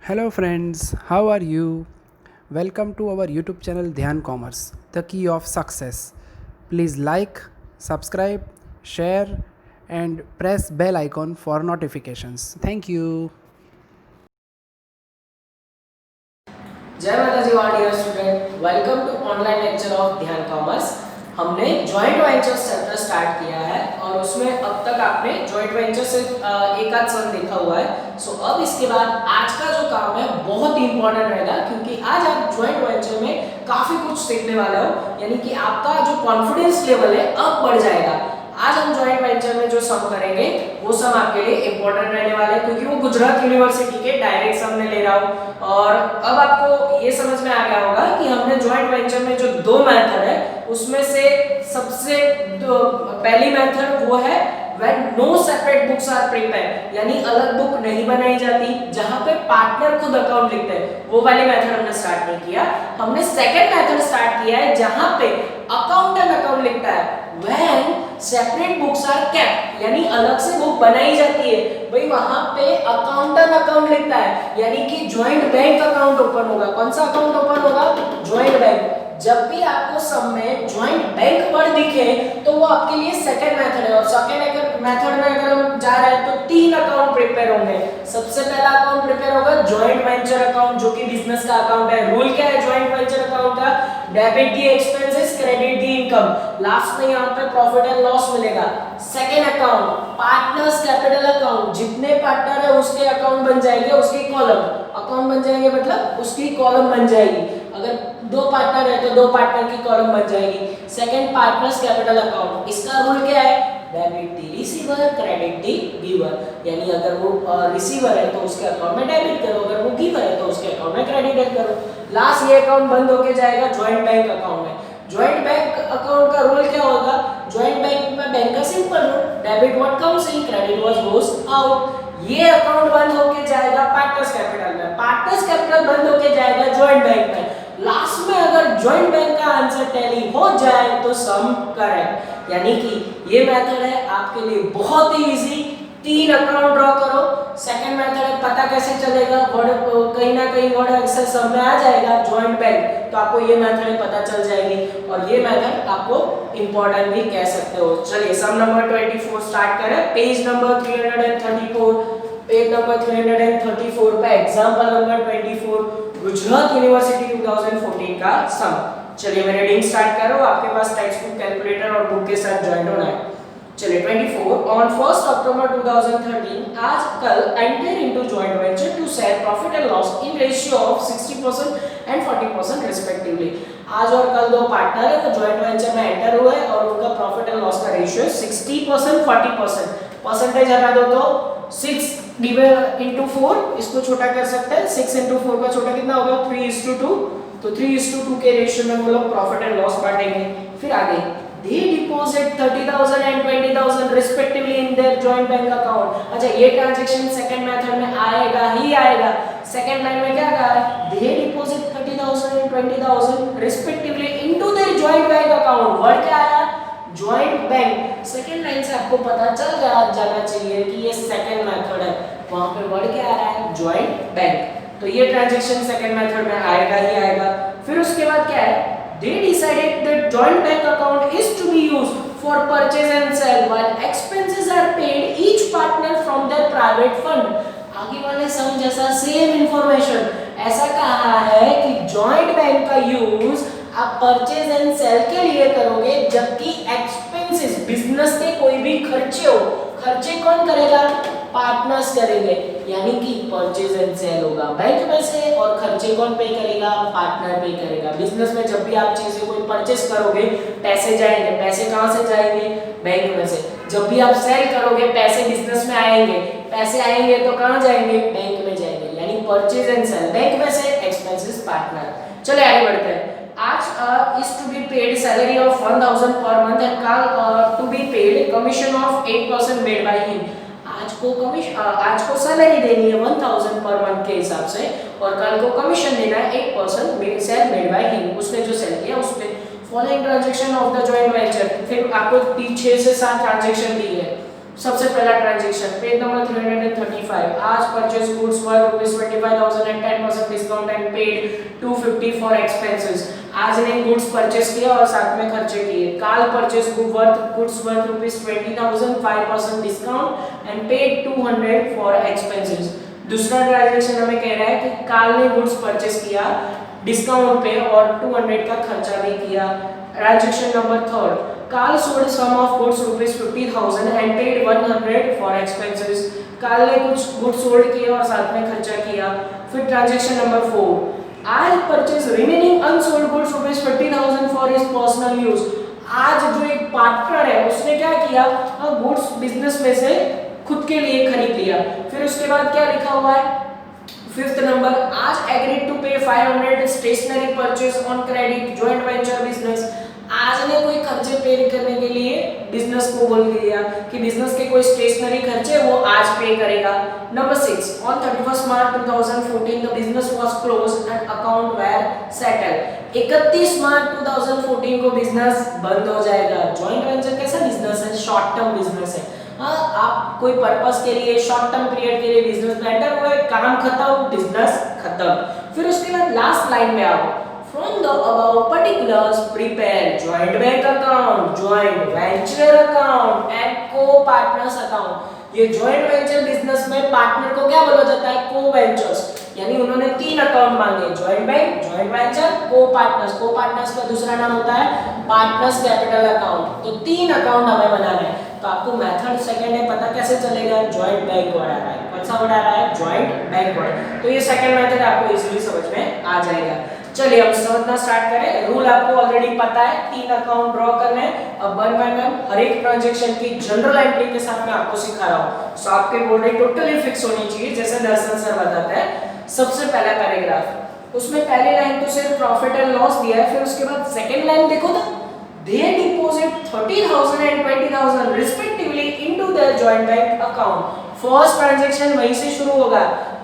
Hello friends, how are you? Welcome to our YouTube channel Dhyan Commerce, the key of success. Please like, subscribe, share and press bell icon for notifications. Thank you. जय माता जी all dear student, welcome to online lecture of Dhyan commerce. हमने joint ventures chapter start किया है और उसमें अब तक आपने जॉइंट वेंचर से एक आध सन देखा हुआ है। सो अब इसके बाद आज का जो काम है बहुत ही इंपॉर्टेंट रहेगा, क्योंकि आज आप जॉइंट वेंचर में काफी कुछ सीखने वाले हो, यानी कि आपका जो कॉन्फिडेंस लेवल है अब बढ़ जाएगा। आज हम जॉइंट वेंचर में जो सम करेंगे वो सम आपके लिए इंपॉर्टेंट रहने वाला है, क्योंकि वो गुजरात यूनिवर्सिटी के डायरेक्ट सम में ले रहा हूँ। और अब आपको ये समझ में आ गया होगा कि हमने जॉइंट वेंचर में जो दो मेथड है उसमें से सबसे पहली मेथड वो है when no separate books are prepared, यानी अलग बुक नहीं बनाई जाती जहां पे पार्टनर खुद अकाउंट लिखते हैं, वो वाली मेथड हमने स्टार्ट नहीं किया। हमने सेकंड मेथड स्टार्ट किया है जहां पे अकाउंटेंट अकाउंट लिखता है when separate books are kept, यानी अलग से बुक बनाई जाती है, भाई वहां पे अकाउंटेंट अकाउंट लिखता है, यानी कि जॉइंट बैंक अकाउंट ओपन होगा। कौन सा अकाउंट ओपन होगा? Joint bank. जब भी आपको सम में जॉइंट बैंक वर्ड दिखे तो वो आपके लिए सेकंड मेथड है, और सेकंड मेथड में अगर हम जा रहे हैं तो तीन अकाउंट प्रिपेयर होंगे। सबसे पहला अकाउंट प्रिपेयर होगा जॉइंट वेंचर अकाउंट, जो कि बिजनेस का अकाउंट है। रूल क्या है जॉइंट वेंचर अकाउंट का? डेबिट दी एक्सपेंसेस, क्रेडिट दी इनकम, लास्ट में यहाँ पे प्रॉफिट एंड लॉस मिलेगा। Second account partners capital account, जितने पार्टनर है उसके अकाउंट बन जाएंगे, उसकी कॉलम अकाउंट बन जाएंगे, मतलब उसकी कॉलम बन जाएगी। अगर दो पार्टनर है तो दो पार्टनर की कॉलम बन जाएगी। सेकंड पार्टनर्स कैपिटल अकाउंट, इसका रूल क्या है? डेबिट दी रिसीवर, क्रेडिट दी गिवर, यानी अगर वो रिसीवर है तो उसके अकाउंट में डेबिट करो, अगर वो गिवर है तो उसके अकाउंट में क्रेडिट करो। लास्ट ये अकाउंट बंद होके जाएगा जॉइंट बैंक अकाउंट में। जॉइंट बैंक अकाउंट का रूल क्या होगा? जॉइंट बैंक में बैंक का simple rule, debit what comes in, credit what goes out. ये अकाउंट बंद होके जाएगा पार्टनर्स कैपिटल में, पार्टनर्स कैपिटल बंद होके जाएगा जॉइंट बैंक में। लास्ट में अगर जॉइंट बैंक का आंसर टैली हो जाए तो सम करेक्ट, यानी कि ये मेथड है आपके लिए बहुत ही इजी। तीन अकाउंट ड्रॉ करो। सेकंड मेथड है पता कैसे चलेगा, वर्ड कहीं ना कहीं वर्ड अक्सर सब में आ जाएगा जॉइंट बैंक, तो आपको ये मेथड पता चल जाएगी, और ये मेथड आपको इंपॉर्टेंट भी कह सकते हो। चलिए सम नंबर 24 स्टार्ट करें। पेज नंबर 334, पेज नंबर 334 पे एग्जांपल नंबर 24 गुजरात यूनिवर्सिटी 2014 का सम। चलिए मैं रीडिंग स्टार्ट कर रहा हूं, आपके पास टेक्स्ट बुक, कैलकुलेटर और बुक के साथ ज्वाइन होना है। चलिए 24 ऑन 1 अक्टूबर 2013 आज कल enter into joint venture to share profit and loss in ratio of 60% and 40% respectively. आज और कल दो पार्टनर है तो जॉइंट वेंचर में एंटर हुए और उनका प्रॉफिट एंड लॉस का रेशियो 60% 40%। परसेंटेज हटा दो तो 6 डिवाइड इनटू 4, इसको छोटा कर सकते हैं। 6 इनटू 4 का छोटा कितना होगा? 3:2, तो 3:2 के रेशियो में वो लोग प्रॉफिट एंड लॉस बांटेंगे। फिर आगे they deposit 30,000 and 20,000 respectively in their joint bank account। अच्छा ये ट्रांजैक्शन सेकंड मेथड में आएगा ही आएगा। सेकंड लाइन में क्या कहा है? they deposit 30,000 and 20,000 respectively into their joint bank account। Word क्या आया? Joint bank. सेकंड लाइन से आपको पता चल जाना चाहिए कि ये सेकंड मेथड है, वहां पे वर्ड क्या आ रहा है? Joint bank. तो ये ट्रांजैक्शन सेकंड मेथड में आएगा ही आएगा। फिर उसके बाद क्या है? they decided that joint bank account is to be used for purchase and sell while expenses are paid each partner from their private fund। आगे वाले सम जैसा सेम इंफॉर्मेशन, ऐसा कहा है कि जॉइंट बैंक का यूज आप परचेज एंड सेल के लिए करोगे, जबकि एक्सपेंसेस बिजनेस के कोई भी खर्चे हो, खर्चे कौन करेगा? पार्टनर्स करेंगे, यानी कि परचेज एंड सेल होगा बैंक में से, और खर्चे कौन पे करेगा? पार्टनर पे करेगा। बिजनेस में जब भी आप चीजें कोई परचेज करोगे पैसे जाएंगे, पैसे कहां से जाएंगे? बैंक में से। जब भी आप सेल करोगे पैसे बिजनेस में आएंगे, पैसे आएंगे तो कहां जाएंगे? बैंक में जाएंगे, यानी परचेज एंड सेल बैंक में से, एक्सपेंसेस पार्टनर। चलिए आगे बढ़ते हैं। आज is to be paid salary of 1,000 per month and Carl to be paid commission of 8% made by him। आज को सैलरी देनी है 1,000 पर मंथ के हिसाब से, और कल को कमीशन देना है 8% सेल मेड बाय हिम, उसने जो सेल किया उस पे। Following transaction of the joint venture, फिर आपको 6 से 7 ट्रांजैक्शन दी है। सबसे पहला ट्रांजैक्शन पेज नंबर 335, आज purchase goods worth ₹25,000 and 10% discount and paid 250 for expenses. आज ने गुड्स परचेज किया और साथ में खर्चे किए। काल purchase goods worth ₹20,000 5% discount and paid 200 for expenses. दूसरा ट्रांजैक्शन हमें कह रहा है कि काल ने गुड्स परचेज किया डिस्काउंट पे और 200 का खर्चा भी किया। Transaction number third, Carl sold some of goods ₹50,000 and paid 100 for expenses. Carl ने कुछ गुड्स सोल्ड किए और साथ में खर्चा किया। फिर ट्रांजैक्शन नंबर 4, आज purchase remaining unsold goods ₹50,000 for his personal use. आज जो एक पार्टनर है उसने क्या किया, गुड्स बिजनेस में से खुद के लिए खरीद लिया। फिर उसके बाद क्या लिखा हुआ है, फिफ्थ नंबर, आज agreed to pay 500 stationery purchase on credit joint venture business. आज ने कोई खर्चे पे करने के लिए बिजनेस को बोल दिया कि बिजनेस के कोई स्टेशनरी खर्चे वो आज पे करेगा। Number 6, on 31 March 2014 the business was closed and account were settled. 31 मार्च 2014 को बिजनेस बंद हो जाएगा। जॉइंट वेंचर कैसा बिजनेस है, शॉर्ट टर्म बिजनेस है। आप कोई पर्पस के लिए शॉर्ट टर्म पीरियड के लिए बिजनेस में एंटर हुए, काम खत्म, बिजनेस खत्म। फिर उसके बाद लास्ट लाइन में आओ, from the above particulars prepare joint bank account, joint venture account and co-partners account। ये joint venture बिजनेस में पार्टनर को क्या बोला जाता है, co-ventures, यानी उन्होंने 3 अकाउंट मांगे, जॉइंट बैंक, जॉइंट वेंचर, को-पार्टनर्स। को-पार्टनर्स का दूसरा नाम होता है पार्टनर्स कैपिटल अकाउंट। तो 3 अकाउंट हमें बनाना है। तो आपको मेथड सेकंड है, पता कैसे चलेगा, जॉइंट बैंक वर्ड आ रहा है। कौन सा वर्ड आ रहा है, जॉइंट बैंक वर्ड। तो ये सेकंड मेथड आपको इजीली समझ में आ जाएगा। चलिए अब समझना स्टार्ट करें। रूल आपको ऑलरेडी पता है, 3 अकाउंट ड्रॉ करने हैं। अब वन बाय वन हर एक ट्रांजैक्शन की जनरल एंट्री के साथ मैं आपको सिखा रहा हूं। सो आपके बोर्ड में टोटली फिक्स होनी चाहिए जैसे दर्शन सर बताते हैं। सबसे पहला पैराग्राफ, उसमें पहली लाइन तो सिर्फ प्रॉफिट एंड लॉस दिया है। फिर उसके बाद सेकंड लाइन देखो तो, they deposit 30,000 and 20,000 respectively into their joint bank account। First transaction वहीं से शुरू होगा।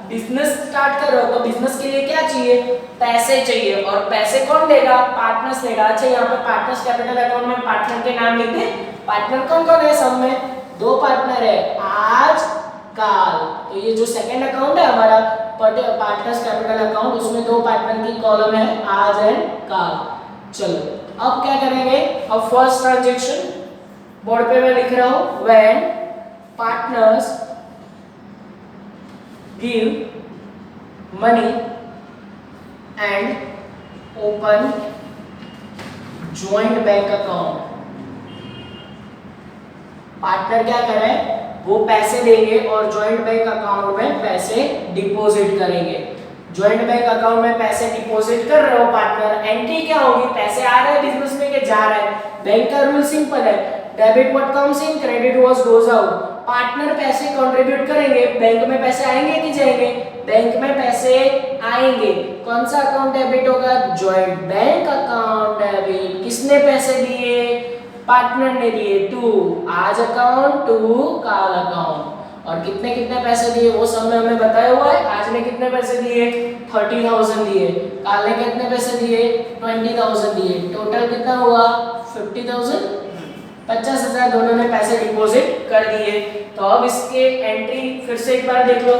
बिजनेस स्टार्ट कर रहे हो तो बिजनेस के लिए क्या चाहिए, पैसे चाहिए, और पैसे कौन देगा, पार्टनर्स देगा। अच्छा यहाँ पे पार्टनर्स कैपिटल अकाउंट में पार्टनर के नाम लिख दे। पार्टनर कौन कौन है, सब में 2 पार्टनर है, आज काल। तो ये जो सेकंड अकाउंट है हमारा पार्टनर्स कैपिटल अकाउंट, उसमें 2 पार्टनर की कॉलम है, आज एंड काल। चलो अब क्या करेंगे, अब फर्स्ट ट्रांजैक्शन बोर्ड पे मैं लिख रहा हूं, when partners give money and open joint bank account। Partner क्या करें, वो पैसे देंगे और जॉइंट बैंक अकाउंट में पैसे डिपॉजिट करेंगे। जॉइंट बैंक अकाउंट में पैसे डिपॉजिट कर रहे हो पार्टनर, एंट्री क्या होगी, पैसे आ रहे हैं बिजनेस में के जा रहे हैं। बैंक का रूल सिंपल है, debit what comes in, credit what goes out. Partner पैसे कंट्रीब्यूट करेंगे, बैंक में पैसे आएंगे कि जाएंगे, बैंक में पैसे आएंगे। कौन सा अकाउंट डेबिट होगा, जॉइंट बैंक अकाउंट डेबिट। किसने पैसे दिए, पार्टनर ने दिए, टू आज अकाउंट, टू काल अकाउंट। और कितने कितने पैसे दिए वो सब में हमें बताया हुआ है। आज ने कितने पैसे दिए, 30,000 दिए, काल ने कितने पैसे दिए, 20,000 दिए। टोटल कितना हुआ, 50,000, 50,000 दोनों ने पैसे डिपॉजिट कर दिए। तो अब इसके एंट्री फिर से एक बार देख लो,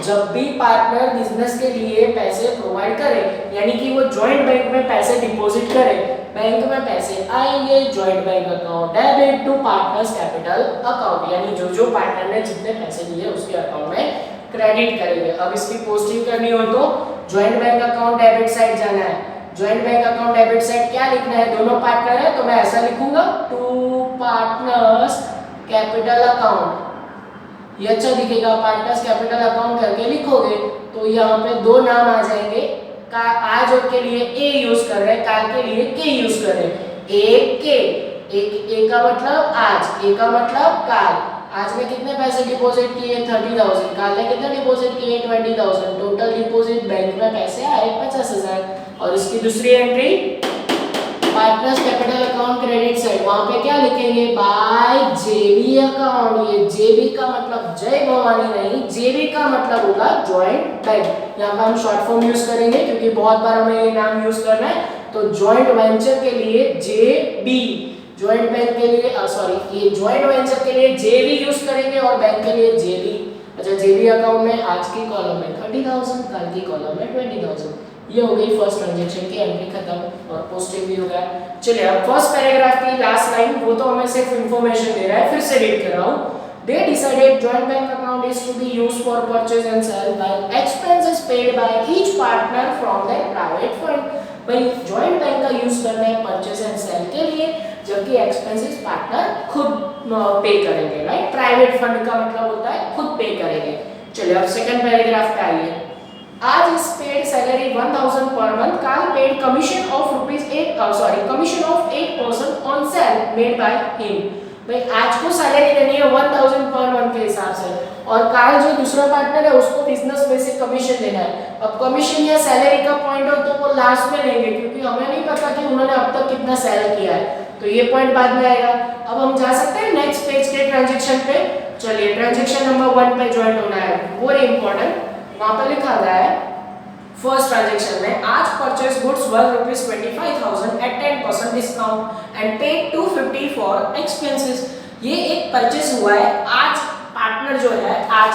जब भी पार्टनर बिजनेस के लिए पैसे प्रोवाइड करे, यानी कि वो जॉइंट बैंक में पैसे डिपॉजिट करे, बैंक में पैसे आएंगे, joint bank account debit to partners capital account, यानी जो जो पार्टनर ने जितने पैसे दिए उसके अकाउंट में क्रेडिट करेंगे। अब इसकी पोस्टिंग करनी हो तो joint bank account debit side जाना है। Joint bank account debit side क्या लिखना है, दोनों पार्टनर है तो मैं ऐसा लिखूंगा, टू पार्टनर्स कैपिटल अकाउंट। ये अच्छा दिखेगा, पार्टनर्स कैपिटल अकाउंट करके लिखोगे तो यहाँ पे 2 नाम आ जाएंगे। का आज के लिए ए यूज कर रहे हैं, काल के लिए के यूज कर रहे हैं। एक के, एक ए का मतलब आज, ए का मतलब काल। आज में कितने पैसे डिपॉजिट किए, 30,000, काल ने कितने डिपॉजिट किए, 20,000। टोटल डिपॉजिट बैंक में पैसे आए 50,000। और इसकी दूसरी entry partners capital account credit side, वहां पे क्या लिखेंगे, बाय जेबी अकाउंट। ये जेबी का मतलब जय भवानी नहीं, जेबी का मतलब होगा जॉइंट बैंक। यहाँ पे हम शॉर्ट फॉर्म यूज करेंगे क्योंकि बहुत बार हमें ये नाम यूज करना है। तो जॉइंट वेंचर के लिए जेबी, ज्वाइंट बैंक के लिए सॉरी ये ज्वाइंट वेंचर के लिए जेबी यूज करेंगे और बैंक के लिए जेबी। अच्छा जेबी अकाउंट में आज की कॉलम में 30,000, कल की कॉलम में 20,000। ये हो गई फर्स्ट ट्रांजैक्शन की एंट्री खत्म और पोस्टिंग भी हो गया। चलिए अब फर्स्ट पैराग्राफ की लास्ट लाइन, वो तो हमें सिर्फ इंफॉर्मेशन दे रहा है, फिर से रीड कर रहा हूँ। They decided joint bank account is to be used for purchase and sell while expenses paid by each partner from their private fund। भाई ज्वाइंट बैंक का यूज करना है परचेज एंड सेल के लिए, जबकि एक्सपेंसेस पार्टनर खुद पे करेंगे, राइट। प्राइवेट फंड का मतलब होता है खुद पे करेंगे। चलिए अब सेकंड पैराग्राफ पे आइए। आज is paid salary 1000 per month, काल paid commission of commission of 8% on sale made by him. भाई आज को सैलरी देनी है 1000 पर मंथ के हिसाब से, और काल जो दूसरा पार्टनर है उसको बिजनेस में से कमीशन देना है। अब कमीशन या सैलरी का पॉइंट हो तो वो लास्ट में लेंगे, क्योंकि हमें नहीं पता कि उन्होंने अब तक कितना सेल किया है, तो ये पॉइंट बाद में आएगा। अब हम जा सकते हैं नेक्स्ट पेज के ट्रांजैक्शन पे। चलिए ट्रांजैक्शन नंबर 1 पे ज्वाइन होना है, वेरी इंपॉर्टेंट। वहां पे लिखा गया है फर्स्ट ट्रांजैक्शन में आज purchase goods worth ₹25,000 at 10% discount and paid 250 for expenses. ये एक परचेज हुआ है आज, पार्टनर जो है आज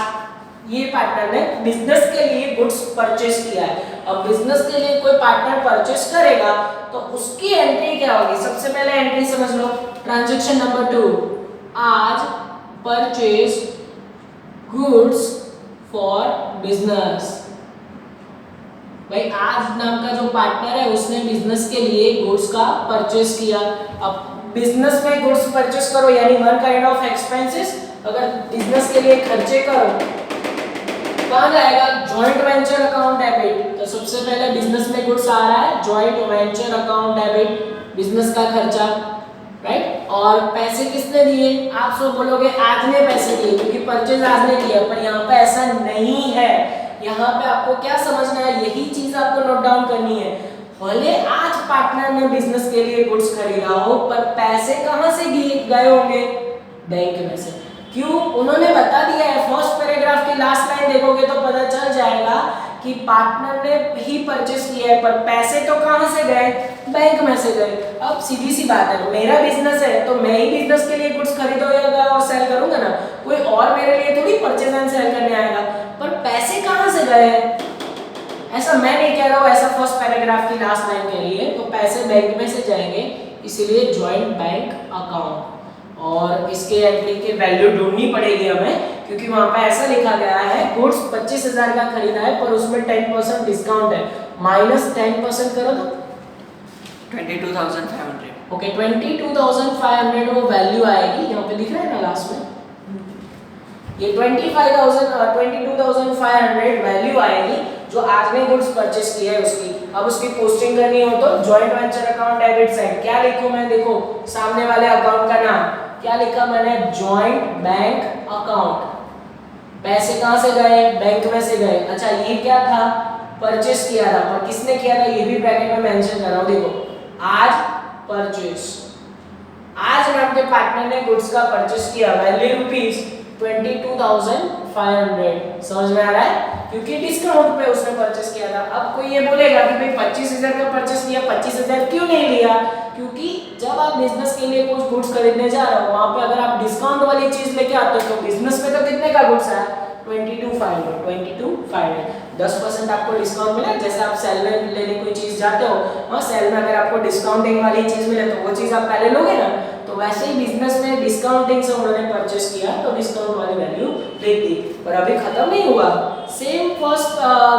ये पार्टनर ने बिजनेस के लिए गुड्स परचेज किया है। अब बिजनेस के लिए कोई पार्टनर परचेज करेगा तो उसकी एंट्री क्या होगी? सबसे पहले एंट्री समझ लो, ट्रांजैक्शन नंबर 2 आज परचेज गुड्स फॉर बिजनेस। भाई आज नाम का जो पार्टनर है उसने बिजनेस के लिए गुड्स का परचेज किया। अब बिजनेस में गुड्स परचेज करो यानी वन काइंड ऑफ एक्सपेंसेस। अगर बिजनेस के लिए खर्चे करो कहां जाएगा? Joint venture account debit. तो सबसे पहले बिजनेस में गुड्स आ रहा है, joint venture account debit, business का खर्चा, राइट। और पैसे किसने दिए? आप सब बोलोगे आज ने पैसे दिए, क्योंकि परचेज आज ने किया, पर यहाँ पे ऐसा नहीं है। यहाँ पे आपको क्या समझना है, यही चीज आपको नोट डाउन करनी है। भले आज पार्टनर ने बिजनेस के लिए गुड्स खरीदा हो, पर पैसे कहां से गए होंगे? बैंक में से। क्यों? उन्होंने बता दिया है, फर्स्ट पैराग्राफ की लास्ट लाइन देखोगे तो पता चल जाएगा कि पार्टनर ने ही परचेस किया है, पर पैसे तो कहां से गए? बैंक में से गए। अब सीधी सी बात है, मेरा बिजनेस है तो मैं ही बिजनेस के लिए गुड्स खरीदूंगा और सेल करूंगा ना, कोई और मेरे लिए थोड़ी परचेज एंड सेल करने आएगा। पर पैसे कहां से गए हैं ऐसा मैं नहीं कह रहा हूं, ऐसा फर्स्ट पैराग्राफ की लास्ट लाइन कह रही है। तो पैसे बैंक में से जाएंगे, इसीलिए जॉइंट बैंक अकाउंट, और इसके एंट्री की वैल्यू ढूंढनी पड़ेगी हमें, क्योंकि वहां पे ऐसा लिखा गया है गुड्स 25,000 का खरीदा है पर उसमें 10% डिस्काउंट है, माइनस 10% करो तो 22,500। ओके 22,500 वो वैल्यू आएगी। यहाँ पे लिख रहा है ना लास्ट में, ये 22,500 वैल्यू आएगी जो आज ने गुड्स परचेस किया है उसकी। अब उसकी पोस्टिंग करनी हो तो joint venture account debit side क्या लिखूं मैं? देखो सामने वाले अकाउंट का नाम क्या लिखा मैंने? Joint bank account. पैसे कहां से गए? बैंक में से गए। अच्छा ये क्या था? परचेस किया था, पर किसने किया था ये भी ब्रैकेट में मेंशन कर रहा हूं। देखो आज परचेस, आज नाम के पार्टनर ने गुड्स का परचेस किया, वैल्यू रुपीस 22,500। समझ में आ रहा है? क्योंकि डिस्काउंट पे उसने परचेस किया था। अब कोई ये बोलेगा कि भाई 25,000 का परचेस किया, 25,000 क्यों नहीं लिया? क्योंकि जब आप बिजनेस के लिए कुछ गुड्स खरीदने जा रहे हो, वहां पे अगर आप डिस्काउंट वाली चीज लेके आते हो तो बिजनेस में तो कितने का गुड्स है? 22,500 10% आपको डिस्काउंट मिला। जैसे आप सेल में लेने कोई चीज जाते हो, वहाँ सेल में अगर आपको डिस्काउंटिंग वाली चीज मिले तो वो चीज आप पहले लोगे ना, तो वैसे ही बिजनेस में डिस्काउंटिंग से उन्होंने परचेस किया तो डिस्काउंट वाली वैल्यू लिख दी। पर अभी खत्म नहीं हुआ, सेम फर्स्ट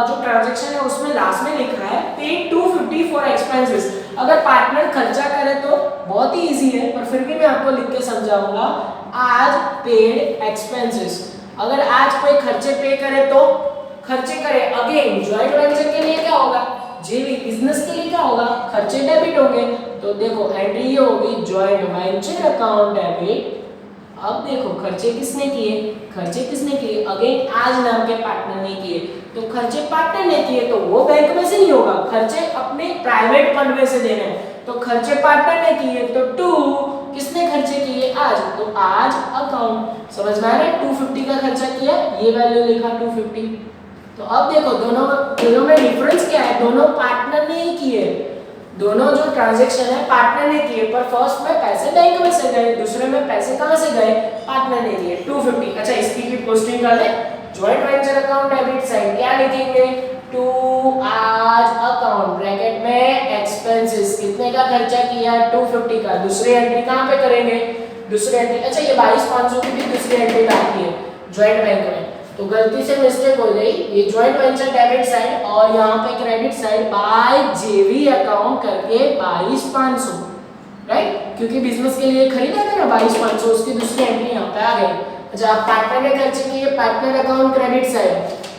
जो ट्रांजैक्शन है उसमें लास्ट में लिखा है पेड 250 फॉर एक्सपेंसेस। अगर पार्टनर खर्चा करे तो बहुत ही इजी है, पर फिर भी मैं आपको लिख के समझाऊंगा। आज पेड एक्सपेंसेस, अगर आज कोई खर्चे पे करे तो खर्चे करे, अगेन जॉइंट वेंचर के लिए क्या होगा? जेवी, बिजनेस के लिए क्या होगा? खर्चे डेबिट होंगे। तो देखो एंट्री ये होगी जॉइंट वेंचर अकाउंट डेबिट। अब देखो खर्चे किसने किए? खर्चे किसने किए? अगेन आज नाम के पार्टनर ने किए, तो खर्चे पार्टनर ने किए तो वो बैंक में से नहीं होगा, खर्चे अपने प्राइवेट फंड में से देने हैं। तो खर्चे पार्टनर ने किए तो टू किसने खर्चे किए? आज, तो आज अकाउंट। समझ में आ रहा है? 250 का खर्चा किया, ये वैल्यू लिखा 250। तो अब देखो दोनों में डिफरेंस क्या है? दोनों पार्टनर ने ही किए, दोनों जो ट्रांजैक्शन है पार्टनर ने किए, पर फर्स्ट में पैसे बैंक में से गए, दूसरे में पैसे कहां से गए, पार्टनर ने दिए 250। अच्छा इसकी भी पोस्टिंग कर ले। Joint venture account debit side क्या लिखेंगे, टू आज अकाउंट ब्रैकेट में एक्सपेंसेस, कितने का खर्चा किया 250 का, दूसरी एंट्री कहां पे करेंगे, दूसरी एंट्री। अच्छा ये 22,500 की भी दूसरी एंट्री आती है जॉइंट बैंक में, तो गलती से मिस्टेक हो गई, ये जॉइंट वेंचर डेबिट साइड और यहाँ पे क्रेडिट साइड बाय जेवी अकाउंट करके 22,500, राइट, क्योंकि बिजनेस के लिए खरीदा था ना 22,500, उसकी दूसरी एंट्री यहाँ पे आ गई। अच्छा आप पार्टनर ने खर्चे किए, पार्टनर अकाउंट क्रेडिट साइड,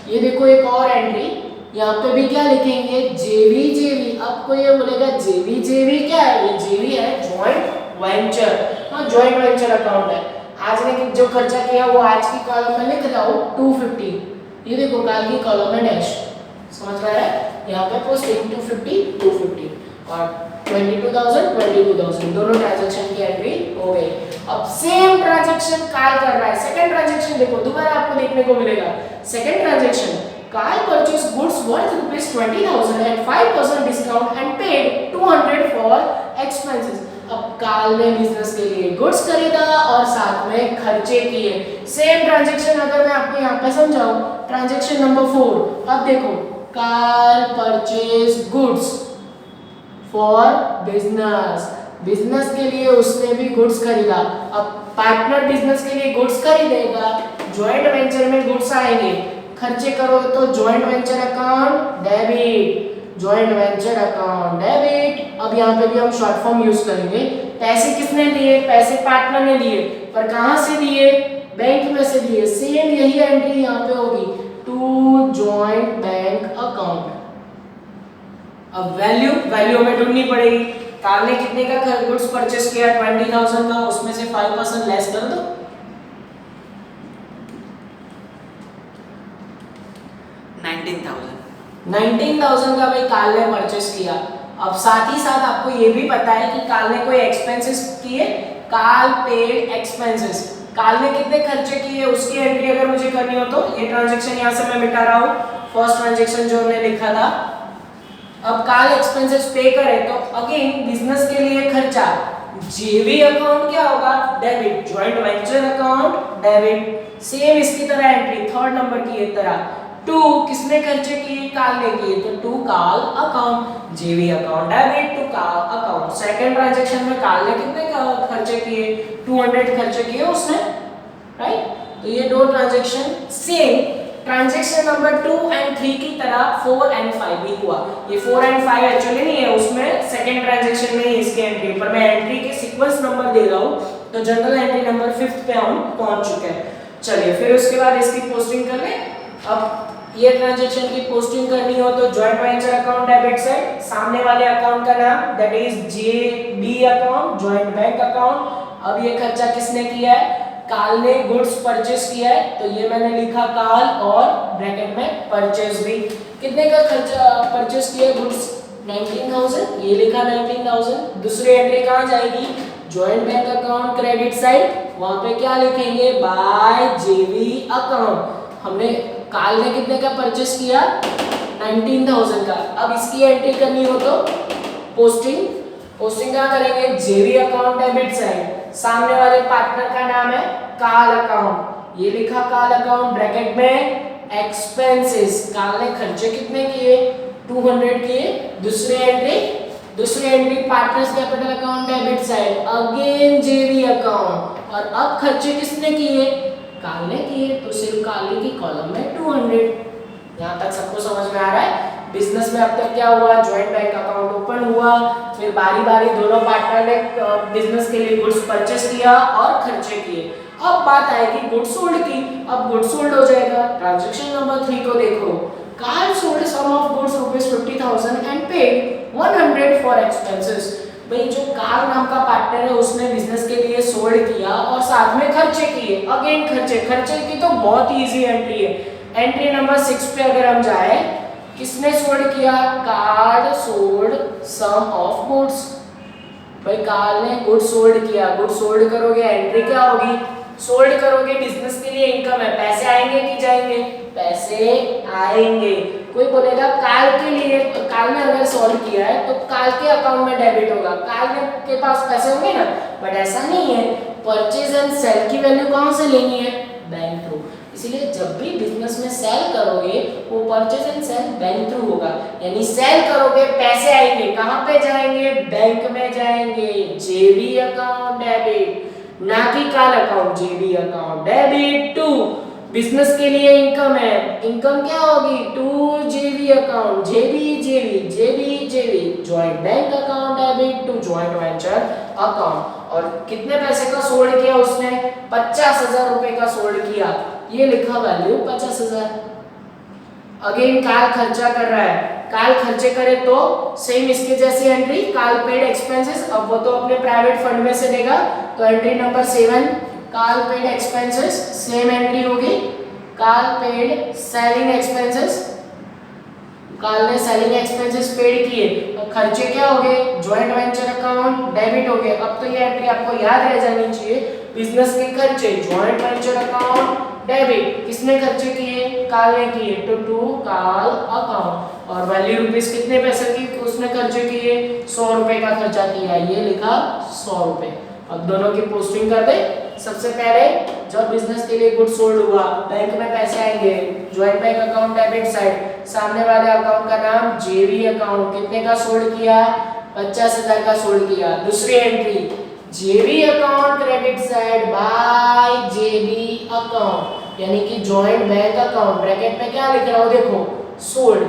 ये देखो एक और एंट्री, यहाँ पे भी क्या लिखेंगे जेवी जेवी। अब कोई ये बोलेगा जेवी जेवी क्या है, ये जेवी है जॉइंट वेंचर, हाँ जॉइंट वेंचर अकाउंट है। आज ने जो खर्चा किया वो आज की कॉलम में लिख रहा हूँ 250, ये देखो काल की कॉलम में डैश, समझ रहा है, यहाँ पे पोस्टिंग 250 250 और 22,000 दोनों ट्रांजैक्शन की एंट्री हो गई। अब सेम ट्रांजैक्शन काल कर रहा है, सेकंड ट्रांजैक्शन देखो दोबारा आपको देखने को मिलेगा। सेकंड ट्रांजैक्शन काल purchase goods worth ₹20,000 at 5% discount and paid 200 for expenses. अब काल ने बिजनेस के लिए गुड्स खरीदा और साथ में खर्चे किए। सेम ट्रांजैक्शन अगर मैं आपको यहाँ पे समझाऊं, ट्रांजैक्शन नंबर 4, अब देखो काल purchase goods for business, business के लिए उसने भी गुड्स खरीदा। अब पार्टनर बिजनेस के लिए गुड्स खरीदेगा, जॉइंट वेंचर में गुड्स आएंगे, खर्चे करो तो joint venture account debit, joint venture account debit. अब यहाँ पे भी हम शॉर्ट फॉर्म यूज करेंगे। पैसे किसने दिए, पैसे पार्टनर ने दिए, पर कहां से दिए, बैंक में से दिए। सेम यही एंट्री यहाँ पे होगी, टू जॉइंट बैंक अकाउंट। अब वैल्यू में ढूंढनी पड़ेगी। काल ने कितने का गुड्स परचेस किया 20,000 का, उसमें से 5% लेस कर दो, 19,000 का भाई काल ने परचेस किया। अब साथ ही साथ आपको ये भी पता है कि काल ने कोई एक्सपेंसेस किए, काल पेड एक्सपेंसेस, काल ने कितने खर्चे किए उसकी एंट्री अगर मुझे करनी हो तो ये ट्रांजैक्शन यहाँ से मैं मिटा रहा हूँ, फर्स्ट ट्रांजैक्शन जो हमने लिखा था। अब काल एक्सपेंसेस पे करे तो अगेन बिजनेस के लिए खर्चा, जेवी अकाउंट क्या होगा debit, joint venture account debit. Same इसकी तरह एंट्री थर्ड नंबर की एक तरह, टू किसने खर्चे किए, काल ने किए, तो टू काल अकाउंट, जेवी अकाउंट डेबिट टू काल अकाउंट। सेकंड ट्रांजैक्शन में काल ने कितने खर्चे किए, 200 खर्चे किए उसने, राइट। तो ये दो transaction same transaction number 2 and 3 की तरह 4 एंड 5 भी हुआ। ये 4 एंड 5 एक्चुअली नहीं है, उसमें सेकंड ट्रांजैक्शन में ही इसकी एंट्री, पर मैं एंट्री के सीक्वेंस नंबर दे रहा हूँ, तो जनरल एंट्री नंबर 5 पे हम पहुंच चुके हैं। चलिए फिर उसके बाद इसकी पोस्टिंग कर लें। अब ये ट्रांजैक्शन की पोस्टिंग करनी हो तो joint venture account debit side, सामने वाले अकाउंट का नाम that is JB account, joint bank account. अब ये खर्चा किसने किया है, काल ने गुड्स परचेस किया है, तो ये मैंने लिखा काल और ब्रैकेट में परचेस भी। कितने का खर्चा परचेस किया गुड्स, 19,000, ये लिखा 19,000। दूसरी एंट्री कहाँ जाएगी, joint bank account credit side, वहां पे क्या लिखेंगे बाय जेवी अकाउंट। हमने काल ने कितने का परचेस किया 19,000 का। अब इसकी एंट्री करनी हो तो पोस्टिंग कहाँ करेंगे, जेवी अकाउंट डेबिट साइड, सामने वाले पार्टनर का नाम है काल अकाउंट, ये लिखा काल अकाउंट ब्रैकेट में एक्सपेंसेस, काल ने खर्चे कितने किए 200 किए। दूसरी entry partners capital account debit side, again जेवी अकाउंट, और अब खर्चे किसने किए, काल ने किए, तो सिर्फ काल की कॉलम में 200। यहाँ तक सबको समझ में आ रहा है। बिजनेस में अब तक क्या हुआ, जॉइंट बैंक अकाउंट ओपन हुआ, फिर बारी बारी दोनों पार्टनर ने बिजनेस के लिए गुड्स परचेस किया और खर्चे किए। अब बात आएगी गुड्स सोल्ड की। अब गुड्स सोल्ड हो जाएगा, ट्रांजैक्शन नंबर 3 को देखो, काल sold some of goods ₹50,000 and paid 100 for expenses. भाई जो काल नाम का पार्टनर है उसने बिजनेस के लिए सोल्ड किया और साथ में खर्चे किए। अगेन खर्चे की तो बहुत ही इजी एंट्री है। एंट्री नंबर 6 पे अगर हम जाए, किसने सोल्ड किया, काल सोल्ड सम ऑफ गुड्स। भाई काल ने गुड्स सोल्ड किया, गुड्स सोल्ड करोगे एंट्री क्या होगी, सोल्ड करोगे बिजनेस के लिए इनकम है, पैसे आएंगे कि जाएंगे, पैसे आएंगे। कोई बोलेगा काल के लिए, काल में अगर सॉल्व किया है तो काल के अकाउंट में डेबिट होगा, काल में के पास पैसे होंगे ना, बट ऐसा नहीं है। परचेज एंड सेल की वैल्यू कहाँ से लेनी है? Bank through. इसीलिए जब भी बिजनेस में सेल करोगे वो purchase and sale bank through होगा, यानी सेल करोगे पैसे आएंगे, कहाँ पे जाएंगे? बैंक में जाएंगे, जेबी अकाउंट डेबिट, ना कि काल account. JB account debit to business के लिए इनकम है, इनकम क्या होगी? To JB account, JB JB JB JB, joint bank account debit to joint venture account. और कितने पैसे का सोल्ड किया उसने? 50,000 रुपए का सोल्ड किया, ये लिखा वैल्यू 50,000। अगेन काल खर्चा कर रहा है, काल खर्चे करे तो सेम इसके जैसी एंट्री, काल पेड एक्सपेंसेस, अब वो तो अपने प्राइवेट फंड में से देगा, तो एंट्री नंबर 7 काल पेड एक्सपेंसेस, सेम एंट्री होगी। काल पेड सेलिंग एक्सपेंसेस, काल ने सेलिंग एक्सपेंसेस पेड किए, और खर्चे क्या हो गए? जॉइंट वेंचर अकाउंट डेबिट हो गए। अब तो ये एंट्री आपको याद रह जानी चाहिए, बिजनेस के खर्चे जॉइंट वेंचर अकाउंट डेबिट, किसने खर्चे किए? काल ने किए, टू काल अकाउंट। और वैल्यू रुपीस कितने पैसे की उसने खर्चे किए? 100 रुपए का खर्चा किया, ये लिखा 100 रुपए। अब दोनों की पोस्टिंग कर दे। सबसे पहले जब बिजनेस के लिए गुड सोल्ड हुआ, बैंक में पैसे आएंगे, joint bank account debit side, सामने वाले अकाउंट का नाम जेबी अकाउंट, कितने का सोल्ड किया? 50,000 का सोल्ड किया। दूसरी entry JB account credit side by JB account, यानी कि जॉइंट बैंक अकाउंट, ब्रैकेट में क्या लिख रहा हूं देखो, सोल्ड,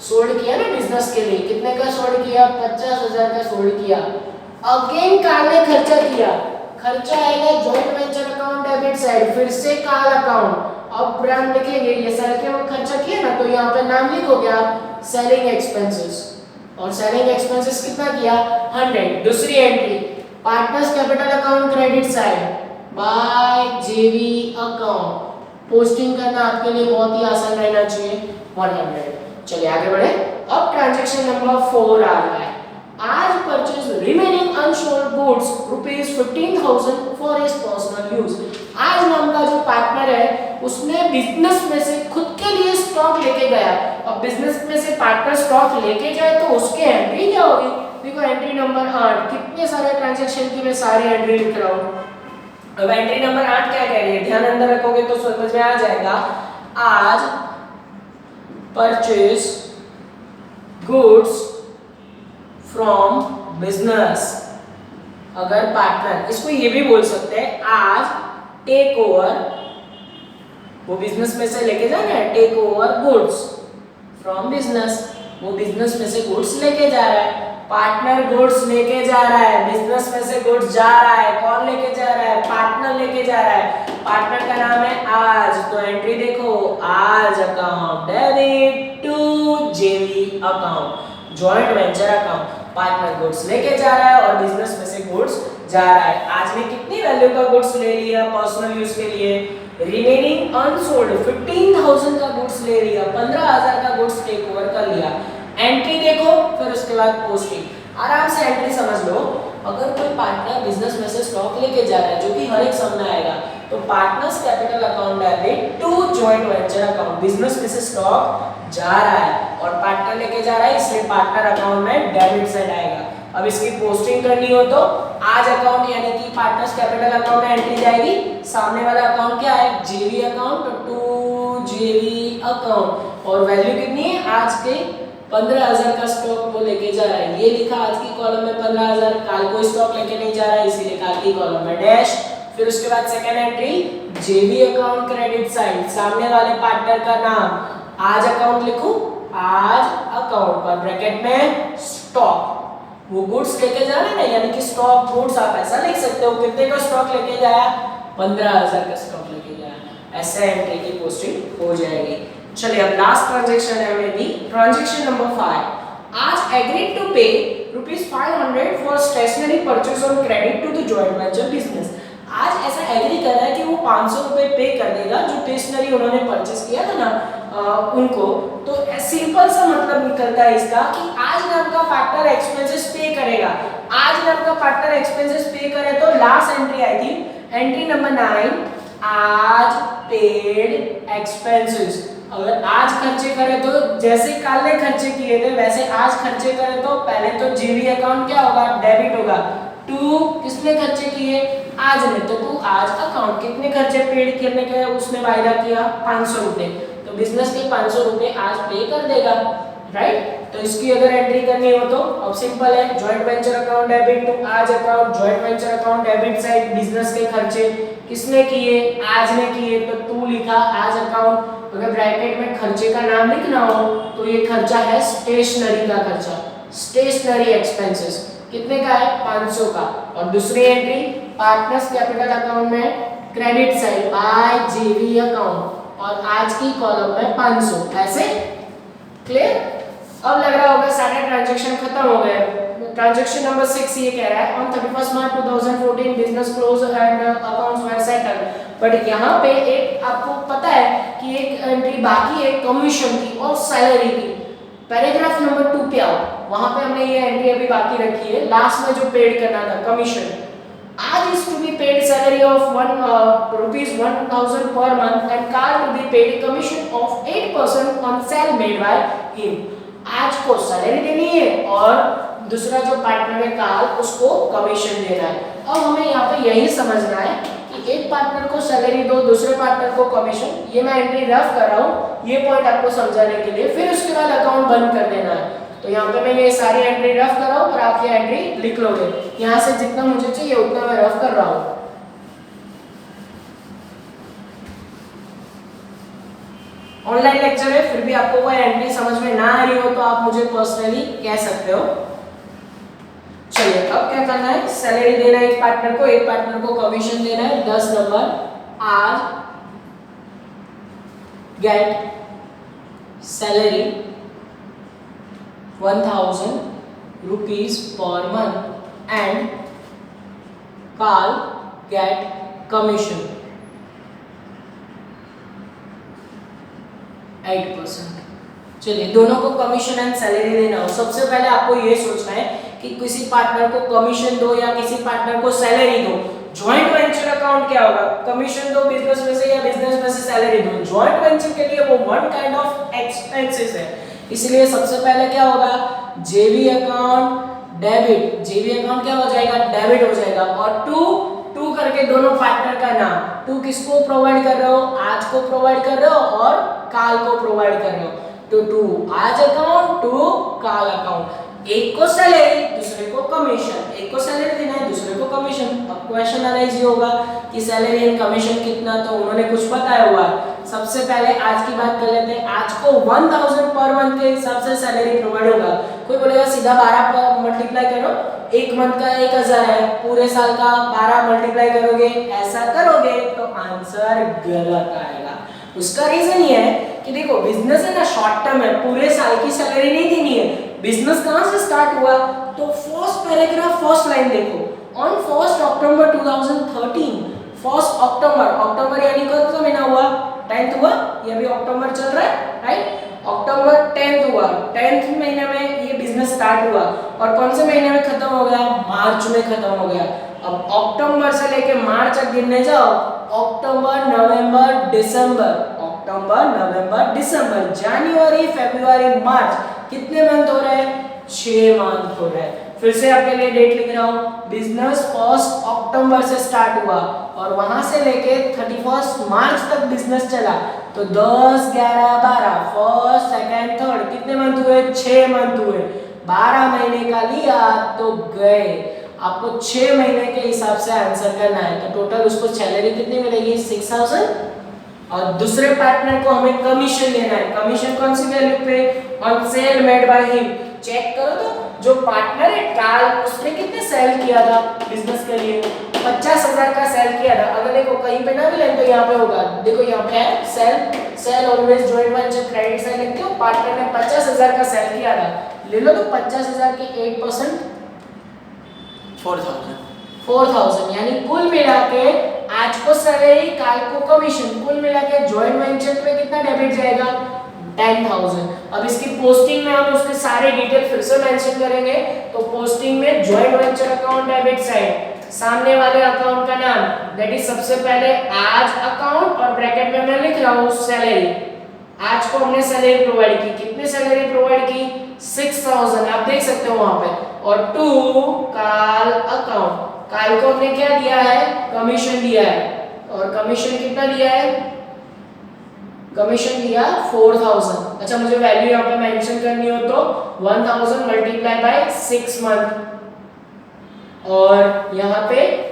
सोल्ड किया ना बिजनेस के लिए, कितने का सोल्ड किया? 50,000 का सोल्ड किया। अगेन काल ने खर्चा किया, खर्चा आएगा joint venture account debit side, फिर से काल अकाउंट। अब ब्रांड लिखेंगे, ये सेल के वक्त खर्चा किया ना, तो यहाँ पे नाम लिखोगे आप सेलिंग एक्सपेंसेस, और सेलिंग एक्सपेंसेस कितना किया? 100। दूसरी entry partners capital account credit side by JB account, posting करना आपके लिए बहुत ही आसान रहना चाहिए, 100। चलिए आगे बढ़े। अब ट्रांजैक्शन नंबर 4 आ रहा है। आज purchase remaining unsold goods ₹15,000 for his personal use. आज नाम का जो पार्टनर है उसने बिजनेस में से खुद के लिए स्टॉक लेके गया। अब बिजनेस में से पार्टनर स्टॉक लेके जाए तो उसके एंट्री क्या होगी? देखो एंट्री नंबर 8, कितने सारे ट्रांजैक्शन की मैं सारी एंट्री लिख रहा हूँ। अब एंट्री नंबर 8 क्या कह रही है, ध्यान अंदर रखोगे तो समझ में आ जाएगा। आज परचेज गुड्स फ्रॉम बिजनेस, अगर पार्टनर, इसको ये भी बोल सकते हैं आज टेक ओवर, वो बिजनेस में से लेके जा रहा है, take over goods from business, वो बिजनेस में से गुड्स लेके जा रहा है, पार्टनर गुड्स लेके जा रहा है, बिजनेस में से गुड्स जा रहा है, कौन लेके जा रहा है? पार्टनर लेके जा रहा है, पार्टनर का नाम है आज, तो एंट्री देखो आज अकाउंट डेबिट टू जेवी account, joint venture account, partner goods लेके जा रहा है और बिजनेस में से गुड्स जा रहा है। आज में कितनी वैल्यू का गुड्स ले लिया पर्सनल यूज के लिए? रिमेनिंग अनसोल्ड 15,000 का गुड्स ले लिया, 15,000 का गुड्स टेक ओवर कर लिया। एंट्री देखो, फिर उसके बाद पोस्टिंग। आराम से एंट्री समझ लो। अगर कोई पार्टनर बिजनेस में से स्टॉक लेके जा रहा है, जो कि हर एक सम में आएगा, तो partners capital account debit to joint venture account, business में से स्टॉक जा रहा है और पार्टनर लेके जा रहा है, इसलिए पार्टनर अकाउंट में डेबिट साइड आएगा। अब इसकी पोस्टिंग करनी हो तो आज अकाउंट यानी कि पार्टनर्स कैपिटल अकाउंट में एंट्री जाएगी, सामने वाला अकाउंट क्या है? जेवी अकाउंट टू जेवी अकाउंट, और वैल्यू कितनी है आज के? 15,000 का स्टॉक वो लेके जा रहा है, ये लिखा आज की कॉलम में 15,000, काल को स्टॉक लेके नहीं जा रहा है इसीलिए काल की कॉलम में डैश। फिर उसके बाद सेकंड एंट्री जेवी अकाउंट क्रेडिट साइड, सामने वाले पार्टनर का नाम आज अकाउंट लिखूं, आज अकाउंट पर ब्रैकेट में स्टॉक, वो गुड्स लेके जा रहे हैं ना, यानी कि स्टॉक गुड्स आप ऐसा लिख सकते हो, कितने का स्टॉक लेके जाया? 15,000 का स्टॉक लेके जाया, ऐसा एंट्री की पोस्टिंग हो जाएगी। चलिए अब लास्ट ट्रांजैक्शन है मेरी, ट्रांजैक्शन नंबर 5। आज agreed to pay ₹500 for stationery purchase on credit to the joint venture business. आज ऐसा एग्री कर रहा है कि वो 500 रुपए पे कर देगा जो स्टेशनरी उन्होंने परचेज किया था ना उनको। तो सिंपल सा मतलब निकलता है इसका कि आज नाम का पार्टनर एक्सपेंसेस पे करेगा, आज नाम का पार्टनर एक्सपेंसेस पे करे तो लास्ट एंट्री आई थी, एंट्री नंबर 9 आज पेड एक्सपेंसेस, अगर आज खर्चे करें तो जैसे कल ने खर्चे किए थे वैसे आज खर्चे करें तो पहले तो जीवी अकाउंट क्या होगा, डेबिट होगा। टू किसने खर्चे किए, आज ने, तो तू आज अकाउंट कितने खर्चे पेड करने के उसने वायदा किया, 500 रुपए, तो बिजनेस के 500 रुपए आज पे कर देगा, राइट। तो इसकी अगर एंट्री करनी हो तो अब सिंपल है, joint venture account debit to आज account, joint venture account debit side business के खर्चे किसने किए, आज ने किए, तो टू लिखा आज अकाउंट। अगर ब्रैकेट में खर्चे का नाम लिखना हो तो ये खर्चा है स्टेशनरी का खर्चा, स्टेशनरी एक्सपेंसेस, कितने का है, 500 का। और दूसरी एंट्री पार्टनर्स कैपिटल अकाउंट में क्रेडिट साइड बाय जेवी अकाउंट और आज की कॉलम में 500, ऐसे क्लियर। अब लग रहा होगा सारे ट्रांजैक्शन खत्म हो गए। ट्रांजैक्शन नंबर 6 ये कह रहा है on 31 March 2014 business close and accounts were settled, but यहाँ पे एक आपको पता है कि एक एंट्री बाकी है कमीशन की और सैलरी की। पैराग्राफ नंबर 2 पे आओ, वहां पे हमने ये एंट्री अभी बाकी रखी है, लास्ट में जो पेड करना था कमीशन। आज is to be paid salary of ₹1,000 per month and Carl to be paid commission of 8% on sale made by him। आज को सैलरी देनी है और दूसरा जो पार्टनर है कार्ल उसको कमीशन देना है। अब हमें यहाँ पे यही समझना है कि एक पार्टनर को सैलरी दो, दूसरे पार्टनर को कमीशन। ये मैं एंट्री रफ कर रहा हूँ ये पॉइंट आपको समझाने के लिए, फिर उसके बाद अकाउंट बंद कर देना है। तो यहाँ पे मैं ये सारी एंट्री रफ कर रहा हूँ पर आप ये एंट्री लिख लोगे, यहाँ से जितना मुझे चाहिए उतना मैं रफ कर रहा हूँ। ऑनलाइन लेक्चर है, फिर भी आपको कोई एंट्री समझ में ना आ रही हो तो आप मुझे पर्सनली कह सकते हो। चलिए अब क्या करना है, सैलरी देना है एक पार्टनर को कमीशन देना है। 10 नंबर आज get salary 1,000 rupees per month and Carl get commission 8%। चलिए दोनों को कमीशन एंड सैलरी देना हो, सबसे पहले आपको ये सोचना है कि किसी पार्टनर को कमीशन दो या किसी पार्टनर को सैलरी दो। जॉइंट वेंचर अकाउंट क्या होगा, कमीशन दो बिजनेस में से या बिजनेस में से सैलरी दो। जॉइंट वेंचर के लिए वो वन काइंड ऑफ एक्सपेंसेस है, इसलिए सबसे पहले क्या होगा, जेवी अकाउंट डेबिट, जेवी अकाउंट क्या हो जाएगा, डेबिट हो जाएगा। और टू करके दोनों पार्टनर का नाम, टू किसको प्रोवाइड कर रहे हो, आज को प्रोवाइड कर रहे हो और काल को प्रोवाइड कर रहे हो। तो टू आज अकाउंट, टू काल अकाउंट। एक को सैलरी दूसरे को कमीशन, एक को सैलरी देना है दूसरे को कमीशन। अब क्वेश्चन अराइज होगा कि सैलरी एंड कमीशन कितना, तो उन्होंने कुछ बताया हुआ है। सबसे पहले आज की बात कर लेते हैं। आज को 1,000 पर मंथ के हिसाब से सैलरी प्रोवाइड होगा। कोई बोलेगा सीधा 12 पर मल्टीप्लाई करो, एक मंथ का 1,000 है, पूरे साल का 12 मल्टीप्लाई करोगे, ऐसा करोगे तो आंसर गलत आएगा। उसका रीजन ये है कि देखो बिजनेस है ना शॉर्ट टर्म है, पूरे साल की सैलरी नहीं देनी है। बिजनेस कहां से स्टार्ट हुआ, तो फर्स्ट पैराग्राफ फर्स्ट लाइन देखो, ऑन 1 अक्टूबर 2013, 1 अक्टूबर यानी कौन सा महीना हुआ, 10th हुआ, ये अभी अक्टूबर चल रहा है राइट। अक्टूबर 10th हुआ, 10th महीने में ये बिजनेस स्टार्ट हुआ और कौन से महीने में खत्म हो गया, मार्च में खत्म हो गया। अब अक्टूबर से लेके मार्च तक गिनने जाओ, अक्टूबर नवंबर दिसंबर जनवरी फरवरी मार्च, कितने मंथ हो रहे हैं, 6 मंथ हो रहे हैं। फिर से आपके लिए डेट लिख रहा हूँ, बिजनेस 1 अक्टूबर से स्टार्ट हुआ और वहां से लेके 31 मार्च तक बिजनेस चला, तो 10, 11, 12 फर्स्ट सेकंड थर्ड कितने मंथ हुए, 6 मंथ हुए। 12 महीने का लिया तो गए, आपको 6 महीने के हिसाब से आंसर करना है। तो टोटल उसको सैलरी कितनी मिलेगी, 6,000 और दूसरे पार्टनर को हमें कमीशन देना है। कमीशन कौन सी वैल्यू पे, on sale made by him. Check करो तो जो पार्टनर है कार्ल, उसने कितने सेल किया था बिजनेस के लिए, 50,000 का सेल किया था। अगर देखो कहीं पे ना मिले तो यहाँ पे होगा, देखो यहाँ पे है sale always joint venture credit side लिखते हो, पार्टनर ने 50,000 का सेल किया था, ले लो तो 50,000 के 8% 4,000 यानी कुल मिला के आज को सैलरी काल को कमीशन, कुल मिला के जॉइंट वेंचर में कितना डेबिट जाएगा, 10,000। अब इसकी पोस्टिंग में हम उसके सारे डिटेल फिर से मेंशन करेंगे। तो पोस्टिंग में joint venture account debit side, सामने वाले अकाउंट का नाम दैट इज सबसे पहले आज अकाउंट और ब्रैकेट में मैं लिख रहा हूँ सैलरी, आज को हमने सैलरी प्रोवाइड की, कितनी सैलरी प्रोवाइड की 6000, आप देख सकते हो वहां पे। और टू काल अकाउंट, काल को हमने क्या दिया है, कमीशन दिया है, और कमीशन कितना दिया है, कमीशन दिया 4000। अच्छा मुझे वैल्यू यहाँ पे मेंशन करनी हो तो 1000 मल्टीप्लाई बाय 6 मंथ, और यहाँ पे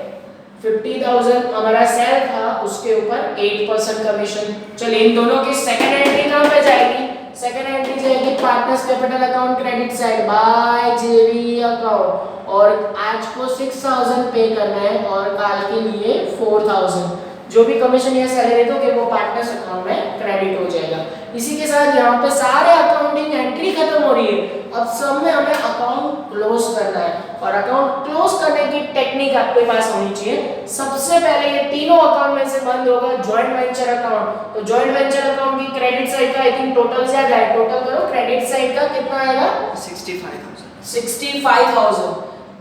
50,000 हमारा सेल था, उसके ऊपर 8% कमीशन। चलिए इन दोनों की सेकंड एंट्री कहाँ पे जाएगी, सेकंड एंट्री जाएगी partners capital account credit side bye जेवी अकाउंट, और आज को 6000 पे करना है और काल के लिए 4000। जो भी कमीशन या सैलरी दोगे वो पार्टनर्स अकाउंट में क्रेडिट हो जाएगा। इसी के साथ यहाँ पे सारे अकाउंटिंग एंट्री खत्म हो रही है। अब सब में हमें अकाउंट क्लोज करना है, और अकाउंट क्लोज करने की टेक्निक आपके पास होनी चाहिए। सबसे पहले ये तीनों अकाउंट में से बंद होगा जॉइंट वेंचर अकाउंट। तो जॉइंट वेंचर अकाउंट की क्रेडिट साइड का आई थिंक टोटल ज्यादा है, टोटल करो क्रेडिट साइड का कितना आएगा 65,000।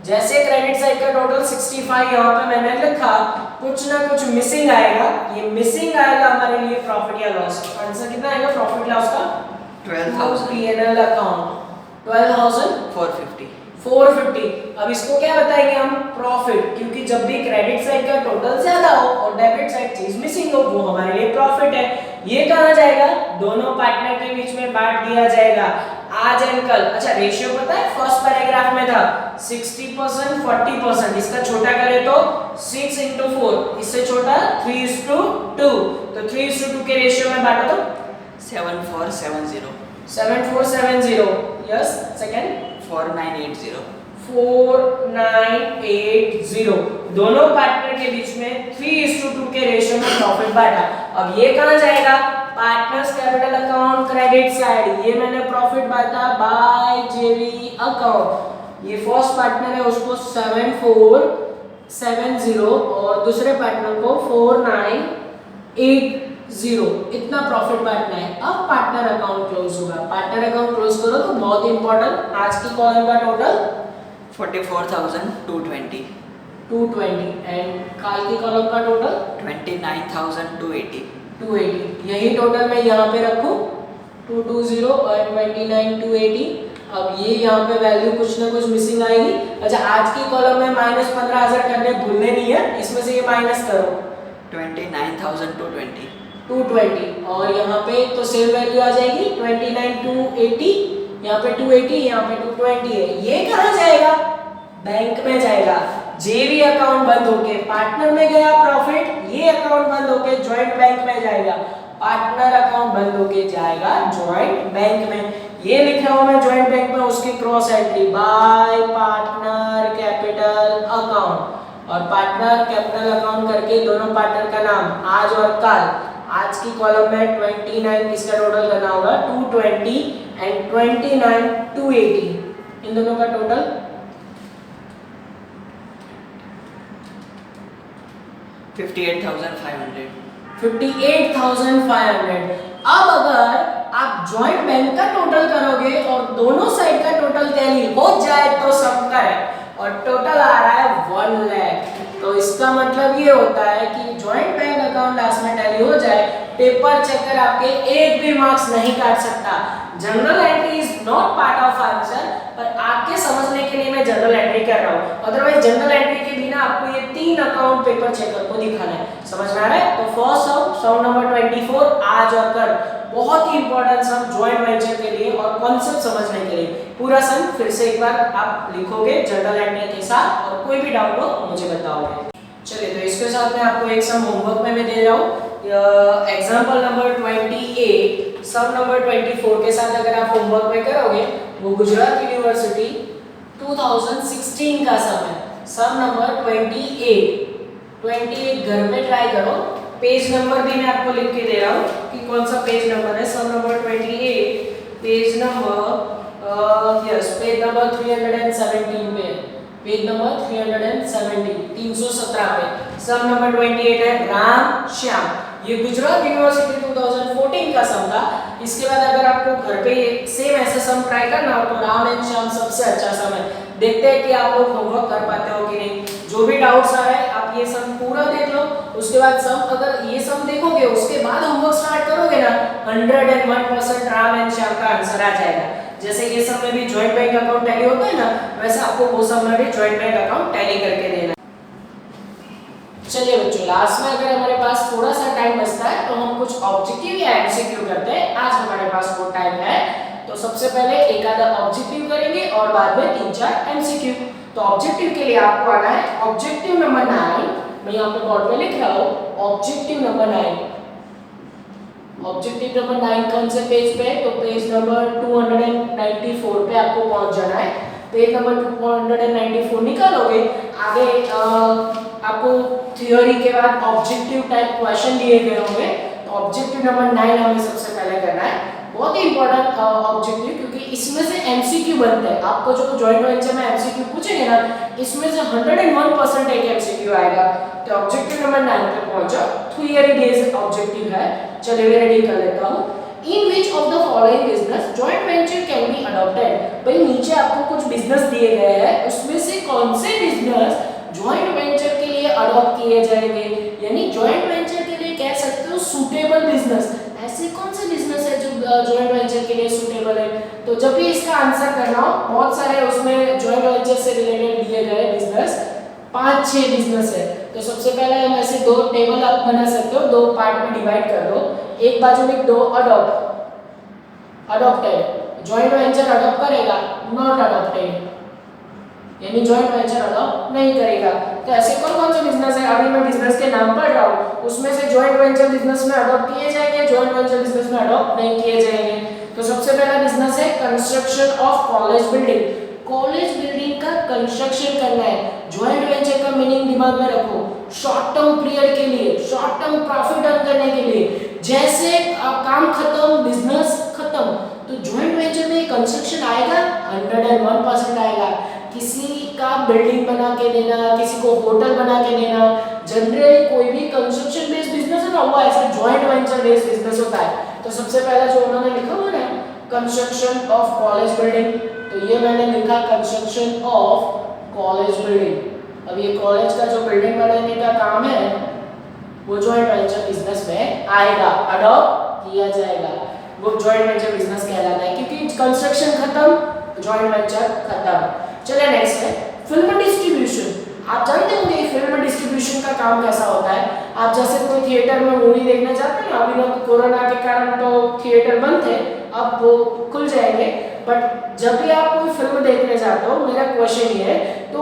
जैसे क्रेडिट साइड का टोटल 65 यहाँ पे मैंने लिखा, कुछ ना कुछ मिसिंग आएगा, ये मिसिंग आएगा हमारे लिए प्रॉफिट या लॉस। आंसर कितना आएगा प्रॉफिट लॉस का 12,000 पीएनएल अकाउंट 12,450। अब इसको क्या बताएंगे हम प्रॉफिट, क्योंकि जब भी क्रेडिट साइड का टोटल ज्यादा हो और डेबिट साइड चीज मिसिंग हो वो हमारे लिए प्रॉफिट है। ये कहाँ जाएगा, दोनों पार्टनर के बीच में बांट दिया जाएगा आज एंड कल। अच्छा रेशियो पता है, फर्स्ट पैराग्राफ में था 60% 40%, इसका छोटा करें तो 6 into 4, इससे छोटा 3:2, तो 3:2 के रेशियो में बांटो तो 7470 7470, यस सेकंड 4980 4980, दोनों पार्टनर के बीच में 3:2 के रेशियो में प्रॉफिट बांटा। अब ये कहां जाएगा, partners capital account credit side, ये मैंने प्रॉफिट बांटा बाय जेवी अकाउंट। ये फर्स्ट पार्टनर है उसको 7470 और दूसरे पार्टनर को 4980, इतना प्रॉफिट बांटना है। अब पार्टनर अकाउंट क्लोज होगा, पार्टनर अकाउंट क्लोज करो तो बहुत इंपॉर्टेंट, आज की कॉलम का टोटल 44,220 एंड काल की कॉलम का टोटल 29,280 यही टोटल मैं यहाँ पे रखूँ 220 और 29,280। अब ये यहाँ पे वैल्यू कुछ ना कुछ मिसिंग आएगी। अच्छा आज की कॉलम में -15,000 करने भूलने नहीं है, इसमें से ये माइनस करो 29,220 और यहाँ पे तो सेम वैल्यू आ जाएगी 29,280, यहाँ पे 280, यहाँ पे 220 है। ये कहाँ जाएगा, बैंक में जाएगा। जेवी अकाउंट बंद होके पार्टनर में गया प्रॉफिट, ये अकाउंट बंद होके जॉइंट बैंक में जाएगा। पार्टनर अकाउंट बंद होके जाएगा जॉइंट बैंक में। ये लिखा हुआ मैं जॉइंट बैंक में, उसकी cross entry bye partner capital account, और पार्टनर कैपिटल अकाउंट करके दोनों पार्टनर का नाम आज और कल। आज की कॉलम में 29, इसका टोटल करना होगा 220 एंड 29,280, इन दोनों का टोटल 58,500। अब अगर आप जॉइंट बैंक का टोटल करोगे और दोनों साइड का टोटल टैली हो जाए तो सम करें, और टोटल आ रहा है 1 लाख, तो इसका मतलब ये होता है कि जॉइंट बैंक अकाउंट लास्ट में टैली हो जाए, पेपर चेकर आपके एक भी मार्क्स नहीं काट सकता। General entry is not part of answer, पर आपके समझने के लिए मैं जनरल एंट्री कर रहा हूँ। अदरवाइज जनरल एंट्री के बिना आपको ये 3 अकाउंट पेपर चेकर को दिखाना है, समझ में आ रहा है। तो फर्स्ट सम नंबर 24 आज और कल, बहुत ही इंपॉर्टेंट सम जॉइंट वेंचर के लिए और कॉन्सेप्ट समझने के लिए। पूरा सम फिर से एक बार आप लिखोगे जनरल एंट्री के साथ, और कोई भी डाउट हो मुझे बताओगे। चलिए तो इसके साथ मैं आपको एक सम होमवर्क में दे रहा हूँ। एग्जाम्पल नंबर 28 सम नंबर 24 के साथ अगर आप होमवर्क में करोगे, वो गुजरात यूनिवर्सिटी 2016 का सम है। सम नंबर 28 घर पे ट्राई करो। पेज नंबर भी मैं आपको लिख के दे रहा हूँ कि कौन सा पेज नंबर है। Some number 28 page number page number 317 पे, पेज नंबर 317 पे सम नंबर 28 है राम श्याम। ये गुजरात यूनिवर्सिटी 2014 का सम था। इसके बाद अगर आपको घर पे सेम ऐसे सम ट्राई करना हो तो राम एंड श्याम सबसे अच्छा सम है। देखते हैं कि आप लोग होमवर्क कर पाते हो कि नहीं। जो जो भी डाउट्स आ रहे हैं आप ये सम पूरा देख लो, उसके बाद सम अगर ये सम देखोगे उसके बाद होमवर्क स्टार्ट करोगे ना 101% राम एंड श्याम का आंसर आ जाएगा। जैसे ये सम में भी जॉइंट बैंक अकाउंट टैली होता है ना, वैसे आपको वो सम में भी जॉइंट बैंक अकाउंट टैली करके देना। चलिए बच्चों, लास्ट में अगर हमारे पास थोड़ा सा टाइम बचता है तो हम कुछ ऑब्जेक्टिव या एमसीक्यू करते हैं। आज हमारे पास वो टाइम है, तो सबसे पहले एक आधा ऑब्जेक्टिव करेंगे और बाद में 3-4 एमसीक्यू। तो ऑब्जेक्टिव के लिए आपको आना है ऑब्जेक्टिव नंबर 9, मैं यहाँ पे बोर्ड पे लिख रहा हूँ ऑब्जेक्टिव नंबर 9। ऑब्जेक्टिव नंबर 9 कौन से पेज पे? तो पेज नंबर 294 पे आपको पहुंच जाना है। पेज नंबर 294 निकालोगे, आगे आपको थ्योरी के बाद ऑब्जेक्टिव टाइप क्वेश्चन दिए गए होंगे। तो ऑब्जेक्टिव नंबर 9 हमें सबसे पहले करना है, बहुत ही इंपॉर्टेंट ऑब्जेक्टिव, क्योंकि इसमें से एमसीक्यू बनते हैं। आपको जो जॉइंट वेंचर में एमसीक्यू पूछेंगे ना, इसमें से 101% एक एमसीक्यू आएगा। तो ऑब्जेक्टिव नंबर 9 पे पहुंचो, थ्योरी बेस्ड ऑब्जेक्टिव है। चलिए मैं रेडी कर लेता हूँ। In which of the following business joint venture can be adopted. भाई नीचे आपको कुछ बिजनेस दिए गए हैं, उसमें से कौन से बिजनेस जॉइंट वेंचर के लिए अडॉप्ट किए जाएंगे, यानी जॉइंट वेंचर के लिए कह सकते हो सुटेबल बिजनेस। ऐसे कौन से बिजनेस है जो जॉइंट वेंचर के लिए सुटेबल है? तो जब भी इसका आंसर करना हो, बहुत सारे उसमें जॉइंट वेंचर से रिलेटेड दिए गए बिजनेस 5-6 बिजनेस है। तो सबसे पहले हम ऐसे दो टेबल आप बना सकते हो, दो पार्ट में डिवाइड कर दो। एक बाजू लिख दो अडॉप्टेड, जॉइंट वेंचर अडॉप्ट करेगा, नॉट अडॉप्टेड यानी जॉइंट वेंचर अडॉप्ट नहीं करेगा। तो ऐसे कौन से बिजनेस है? अभी मैं बिजनेस के नाम पढ़ रहा हूँ, उसमें से जॉइंट वेंचर बिजनेस में अडॉप्ट किए जाएंगे, जॉइंट वेंचर बिजनेस में अडॉप्ट नहीं किए जाएंगे। तो सबसे पहला बिजनेस है construction of college building. College building का कंस्ट्रक्शन करना है। जॉइंट वेंचर का मीनिंग दिमाग में रखो, शॉर्ट टर्म पीरियड के लिए, शॉर्ट टर्म प्रॉफिट अर्न करने के लिए। जैसे काम खत्म, बिजनेस खत्म, तो जॉइंट वेंचर में कंस्ट्रक्शन आएगा, 101% आएगा। किसी का बिल्डिंग बना के देना, किसी को होटल बना के देना, जनरली कोई भी कंस्ट्रक्शन बेस्ड बिजनेस है ना, वो ऐसा जॉइंट वेंचर बेस्ड बिजनेस होता है। तो सबसे पहला जो उन्होंने लिखा हुआ है कंस्ट्रक्शन ऑफ कॉलेज बिल्डिंग, तो ये मैंने लिखा कंस्ट्रक्शन ऑफ कॉलेज बिल्डिंग। अब ये कॉलेज का जो बिल्डिंग बनाने का काम है वो जॉइंट वेंचर बिजनेस में आएगा, अडॉप्ट किया जाएगा, वो जॉइंट वेंचर बिजनेस कहलाता है, क्योंकि कंस्ट्रक्शन खत्म, जॉइंट वेंचर खत्म। चलिए नेक्स्ट है फिल्म डिस्ट्रीब्यूशन। आप जानते होंगे फिल्म डिस्ट्रीब्यूशन का काम कैसा होता है। आप जैसे कोई थिएटर में मूवी देखने जाते हैं ना, अभी ना कोरोना के कारण तो थिएटर बंद थे, अब वो खुल जाएंगे, बट जब भी आप कोई फिल्म देखने जाते हो, मेरा क्वेश्चन ये है, तो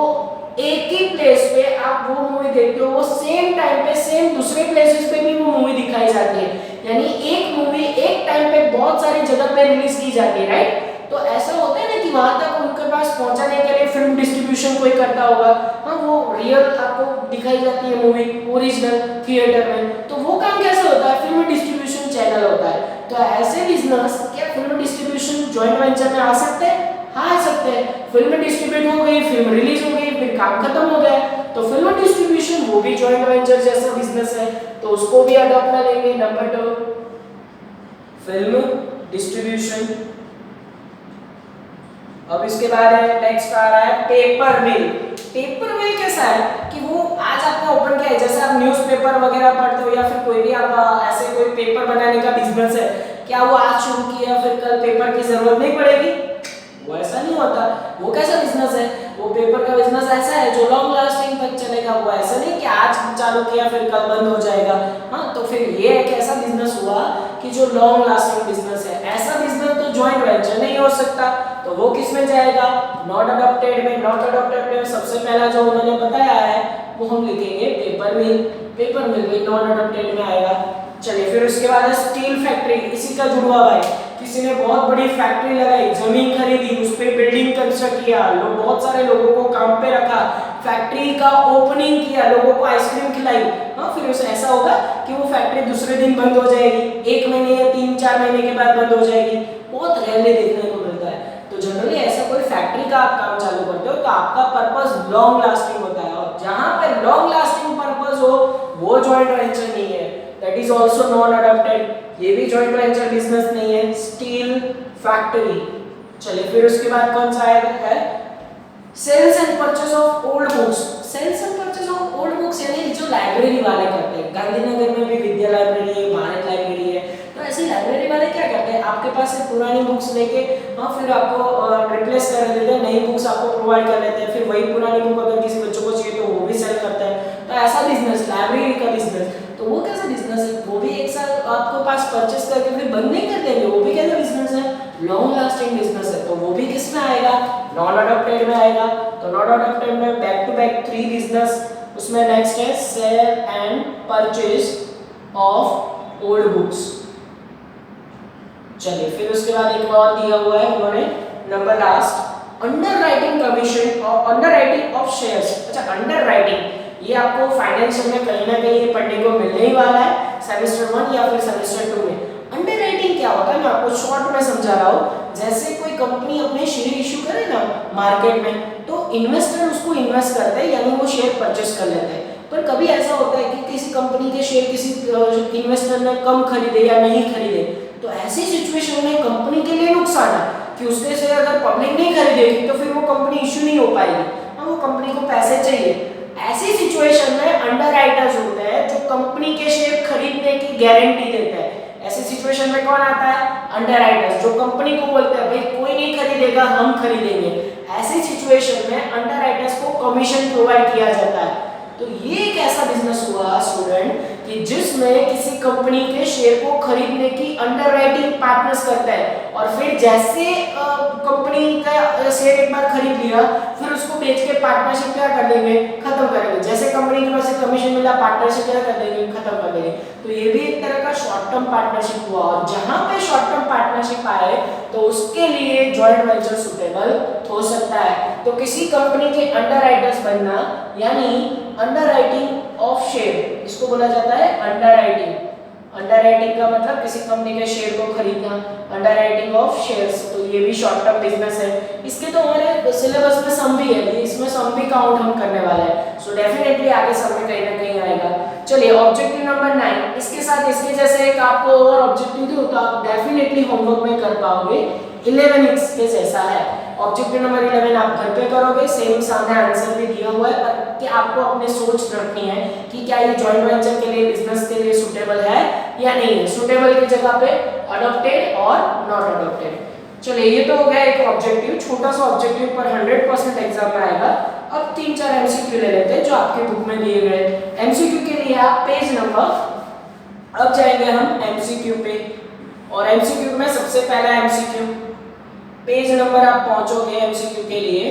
एक ही प्लेस पे आप वो मूवी देखते हो, वो सेम टाइम पे सेम दूसरे प्लेसेस पे भी वो मूवी दिखाई जाती है, यानी एक मूवी एक टाइम पे बहुत सारी जगह पे रिलीज की जाती है, राइट? तो ऐसा होता है ना कि वहां तक उनके पास पहुंचाने के लिए फिल्म डिस्ट्रीब्यूशन कोई करता होगा, हाँ, वो रियल आपको दिखाई जाती है मूवी ओरिजिनल थिएटर में, तो वो काम कैसे होता है? फिल्म डिस्ट्रीब्यूशन चैनल होता है। तो ऐसे बिजनेस क्या फिल्म डिस्ट्रीब्यूशन जॉइंट वेंचर में आ सकते हैं? हाँ, आ सकते हैं। फिल्म डिस्ट्रीब्यूट हो गई, फिल्म रिलीज हो गई, फिर काम खत्म हो गया, तो फिल्म डिस्ट्रीब्यूशन वो भी जॉइंट वेंचर जैसा बिजनेस है, तो उसको भी अडॉप्ट कर लेंगे। Number 2 film distribution. अब इसके बाद नेक्स्ट आ रहा है पेपर मिल। पेपर मिल कैसा है कि वो आज आपने ओपन किया है, जैसे आप न्यूज़पेपर वगैरह पढ़ते हो या फिर कोई भी आप ऐसे कोई पेपर बनाने का बिजनेस है, क्या वो आज शुरू किया फिर कल पेपर की जरूरत नहीं पड़ेगी? वो ऐसा नहीं होता। वो कैसा बिजनेस है? वो पेपर का बिजनेस ऐसा है जो लॉन्ग लास्टिंग तक चलेगा। वो ऐसा नहीं कि आज चालू किया फिर कल बंद हो जाएगा। हाँ, तो फिर ये एक ऐसा बिजनेस हुआ कि जो लॉन्ग लास्टिंग बिजनेस है। ऐसा बिजनेस तो जॉइंट वेंचर नहीं हो सकता, तो वो किस में जाएगा? नॉट अडॉप्टेड में। नॉट अडॉप्टेड में सबसे पहला जो उन्होंने बताया है वो हम लिखेंगे पेपर मिल। पेपर मिल भी नॉन अडॉप्टेड में आएगा। चलिए फिर उसके बाद है स्टील फैक्ट्री। इसी का जुड़वा भाई, किसी ने बहुत बड़ी फैक्ट्री लगाई, जमीन खरीदी, उस पे बिल्डिंग कंस्ट्रक्ट किया, बहुत सारे लोगों को काम पे रखा, फैक्ट्री का ओपनिंग किया, लोगों को आइसक्रीम खिलाई। हाँ, फिर उसे ऐसा होगा कि वो फैक्ट्री दूसरे दिन बंद हो जाएगी, 1 महीने या 3-4 महीने के बाद बंद हो जाएगी। बहुत रेयरली देखने को मिलता है। तो जनरली ऐसा कोई फैक्ट्री का आप काम चालू करते हो तो आपका पर्पस लॉन्ग लास्टिंग होता है, और जहां पे लॉन्ग लास्टिंग पर्पस हो वो जॉइंट वेंचर नहीं है। That is also non adopted. ये भी जॉइंट वेंचर बिजनेस नहीं है। Steel factory. चलिए फिर उसके बाद कौन सा आएगा है sales and purchase of old books. Sales and library वाले करते हैं। गांधीनगर में भी विद्या लाइब्रेरी है, भारत लाइब्रेरी है। तो ऐसे लाइब्रेरी वाले क्या करते हैं, आपके पास से पुरानी बुक्स लेके फिर आपको रिप्लेस कर देते हैं, नई बुक्स आपको प्रोवाइड कर देते हैं। फिर वही पुरानी बुक अगर किसी बच्चों को चाहिए तो वो भी सेल करते हैं। तो ऐसा बिजनेस, लाइब्रेरी का बिजनेस, तो वो कैसा बिजनेस है, वो भी एक साल आपको पास परचेस करके फिर बंद नहीं कर देंगे, वो भी कैसा बिजनेस है, लॉन्ग लास्टिंग बिजनेस है। तो वो भी किस में आएगा, नॉन अडॉप्टेड में आएगा। तो नॉन अडॉप्टेड में बैक टू बैक 3 बिजनेस, उसमें नेक्स्ट है sale and purchase of old books. चलिए फिर उसके बाद एक और दिया हुआ है उन्होंने नंबर लास्ट, अंडरराइटिंग कमीशन और अंडरराइटिंग ऑफ शेयर्स। अच्छा, अंडरराइटिंग ये आपको फाइनेंशियल में कहीं ना कहीं पढ़ने को मिलने ही वाला है सेमेस्टर 1 या फिर सेमेस्टर 2 में। अंडरराइटिंग क्या होता है, मैं आपको शॉर्ट में समझा रहा हूँ। जैसे कोई कंपनी अपने शेयर इशू करे ना मार्केट में, तो इन्वेस्टर उसको इन्वेस्ट करते हैं, यानी वो शेयर परचेस कर लेते हैं। पर कभी ऐसा होता है कि किसी कंपनी के शेयर किसी इन्वेस्टर ने कम खरीदे या नहीं खरीदे, तो ऐसी सिचुएशन में कंपनी के लिए नुकसान है कि उसके शेयर अगर पब्लिक नहीं खरीदेगी तो फिर वो कंपनी इशू नहीं हो पाएगी, वो कंपनी को पैसे चाहिए। ऐसी सिचुएशन में अंडरराइटर्स होते हैं जो कंपनी के शेयर खरीदने की गारंटी देते हैं। ऐसी सिचुएशन में कौन आता है, अंडरराइटर्स, जो कंपनी को बोलते हैं भाई कोई नहीं खरीदेगा, हम खरीदेंगे। ऐसी सिचुएशन में अंडरराइटर्स को कमीशन प्रोवाइड किया जाता है। तो ये एक ऐसा बिजनेस हुआ स्टूडेंट कि जिसमें किसी कंपनी के शेयर को खरीदने की अंडरराइटिंग पार्टनर्स करता है, और फिर जैसे कंपनी का शेयर एक बार खरीद लिया फिर उसको बेच के पार्टनरशिप क्या कर देंगे, खत्म करेंगे। जैसे कंपनी के पास से कमीशन मिला, पार्टनरशिप क्या कर देंगे, खत्म कर देंगे। तो ये भी एक तरह का शॉर्ट टर्म पार्टनरशिप हुआ, और जहां पे शॉर्ट टर्म पार्टनरशिप आए तो उसके लिए जॉइंट वेंचर सुटेबल हो सकता है। तो किसी कंपनी के अंडरराइटर्स बनना यानी अंडरराइटिंग ऑफ शेयर, इसको बोला जाता है अंडरराइटिंग। अंडरराइटिंग का मतलब किसी कंपनी के शेयर को खरीदना, अंडरराइटिंग ऑफ शेयर्स। तो ये भी शॉर्ट टर्म बिजनेस है। इसके तो हमारे सिलेबस में सम भी है, इसमें सम भी काउंट हम करने वाले हैं। सो डेफिनेटली आगे सम में कहीं ना कहीं आएगा। चलिए ऑब्जेक्टिव नंबर 9, इसके साथ इसके जैसे एक आपको और ऑब्जेक्टिव दो तो आप डेफिनेटली होमवर्क में कर पाओगे। 11 इसके जैसा है। ऑब्जेक्टिव नंबर 11 आप घर पे करोगे, सेम सामने आंसर भी दिया हुआ है, पर कि आपको अपनी सोच रखनी है कि क्या ये जॉइंट वेंचर के लिए, बिजनेस के लिए सूटेबल है या नहीं है। सूटेबल की जगह पे अडॉप्टेड और नॉट अडॉप्टेड। चलिए ये तो हो गया एक ऑब्जेक्टिव, छोटा सा ऑब्जेक्टिव पर 100% एग्जाम में आएगा। अब 3-4 एमसीक्यू ले लेते हैं जो आपके बुक में दिए गए। एमसीक्यू के लिए आप पेज नंबर, अब जाएंगे हम एमसीक्यू पे, और एमसीक्यू में सबसे पहला एमसीक्यू पेज नंबर आप पहुंचोगे एमसीक्यू के लिए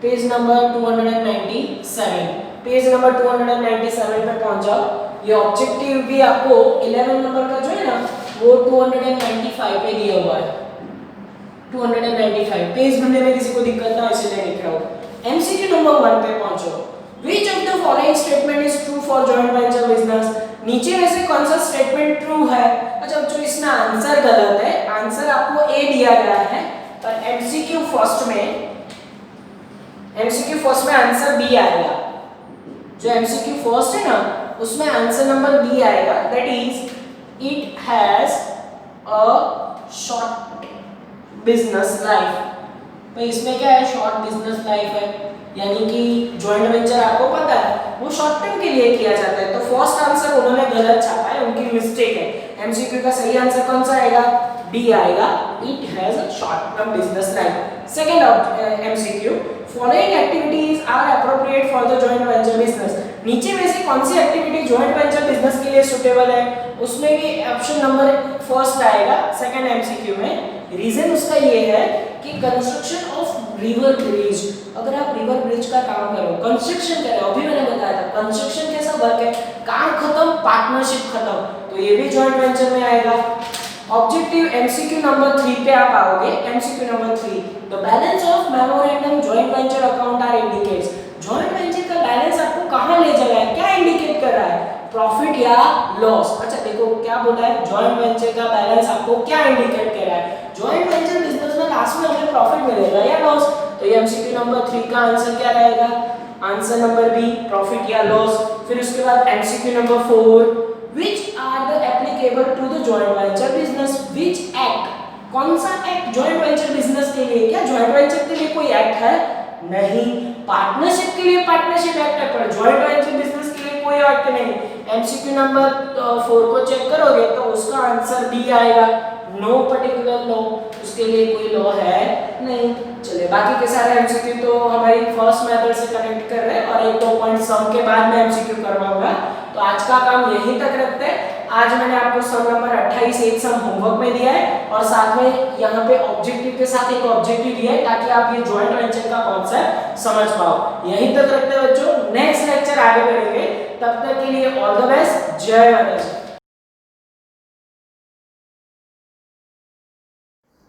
पेज नंबर 297। पेज नंबर 297 पे पहुंच जाओ। ये ऑब्जेक्टिव भी आपको 11 नंबर का जो है ना वो 295 पे दिया हुआ है। 295 पेज भरने में किसी को दिक्कत ना इसलिए लिख रहा हूं। एमसीक्यू नंबर 1 पे पहुंचो। Which of the following statement is true for joint venture business? नीचे में से कौन सा स्टेटमेंट ट्रू है? अच्छा, जो इसमें आंसर गलत है, आंसर आपको ए दिया गया है, पर एमसीक्यू फर्स्ट में आंसर बी आएगा। जो एमसीक्यू फर्स्ट है ना उसमें आंसर नंबर बी आएगा, that is it has a short business life. तो इसमें क्या है, शॉर्ट बिजनेस लाइफ है, यानी कि जॉइंट वेंचर आपको पता है वो शॉर्ट टर्म के लिए किया जाता है। तो फर्स्ट आंसर उन्होंने गलत छापा है, उनकी मिस्टेक है। एमसीक्यू का सही आंसर कौन सा आएगा, बी आएगा, it has a short term business life. Second MCQ, following activities are appropriate for the joint venture business. नीचे में से कौन सी एक्टिविटी जॉइंट वेंचर बिजनेस के लिए सुटेबल है, उसमें भी ऑप्शन नंबर फर्स्ट आएगा सेकंड एमसीक्यू में। रीजन उसका ये है कि कंस्ट्रक्शन ऑफ रिवर ब्रिज, अगर आप रिवर ब्रिज का काम करो, कंस्ट्रक्शन करो, अभी मैंने बताया था कंस्ट्रक्शन कैसा वर्क है, काम खत्म पार्टनरशिप खत्म, तो ये भी जॉइंट वेंचर में आएगा। ऑब्जेक्टिव एमसीक्यू नंबर 3 पे आप आओगे। MCQ number 3, the balance of memorandum joint venture account are indicates. Joint venture का बैलेंस आपको कहां ले जा रहा है, क्या इंडिकेट कर रहा है, प्रॉफिट या लॉस। अच्छा देखो क्या बोला है, जॉइंट वेंचर का बैलेंस आपको क्या इंडिकेट कर रहा है, जॉइंट वेंचर बिजनेस में लास्ट में हमें प्रॉफिट मिलेगा या लॉस। तो ये एमसीक्यू नंबर 3 का आंसर क्या रहेगा, आंसर नंबर बी, प्रॉफिट या लॉस। फिर उसके बाद MCQ number 4, which are the applicable to the joint venture business, which act, कौन सा एक्ट जॉइंट वेंचर बिजनेस के लिए, क्या जॉइंट वेंचर के लिए कोई एक्ट है, नहीं। पार्टनरशिप के लिए पार्टनरशिप एक्ट है, पर जॉइंट वेंचर बिजनेस के लिए कोई बात कि नहीं? एमसीक्यू नंबर 4 को चेक करोगे तो उसका आंसर बी आएगा, नो पर्टिकुलर लॉ, उसके लिए कोई लॉ है नहीं। चलिए बाकी के सारे एमसीक्यू तो हमारी फर्स्ट मेथड से कनेक्ट कर रहे हैं और एक दो पॉइंट सम के बाद मैं एमसीक्यू करवाऊंगा। तो आज का काम यहीं तक रखते हैं। आज मैंने आपको सम नंबर 28 एक सम होमवर्क में दिया है और साथ में यहाँ पे ऑब्जेक्टिव के साथ एक ऑब्जेक्टिव दिया है ताकि आप ये जॉइंट वेंचर का कॉन्सेप्ट समझ पाओ। यहीं तक रखते हैं बच्चों, नेक्स्ट लेक्चर आगे बढ़ेंगे, तब तक के लिए ऑल द बेस्ट, जय माता दी।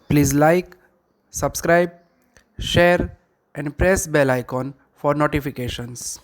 Please like, subscribe, share and press bell icon for notifications.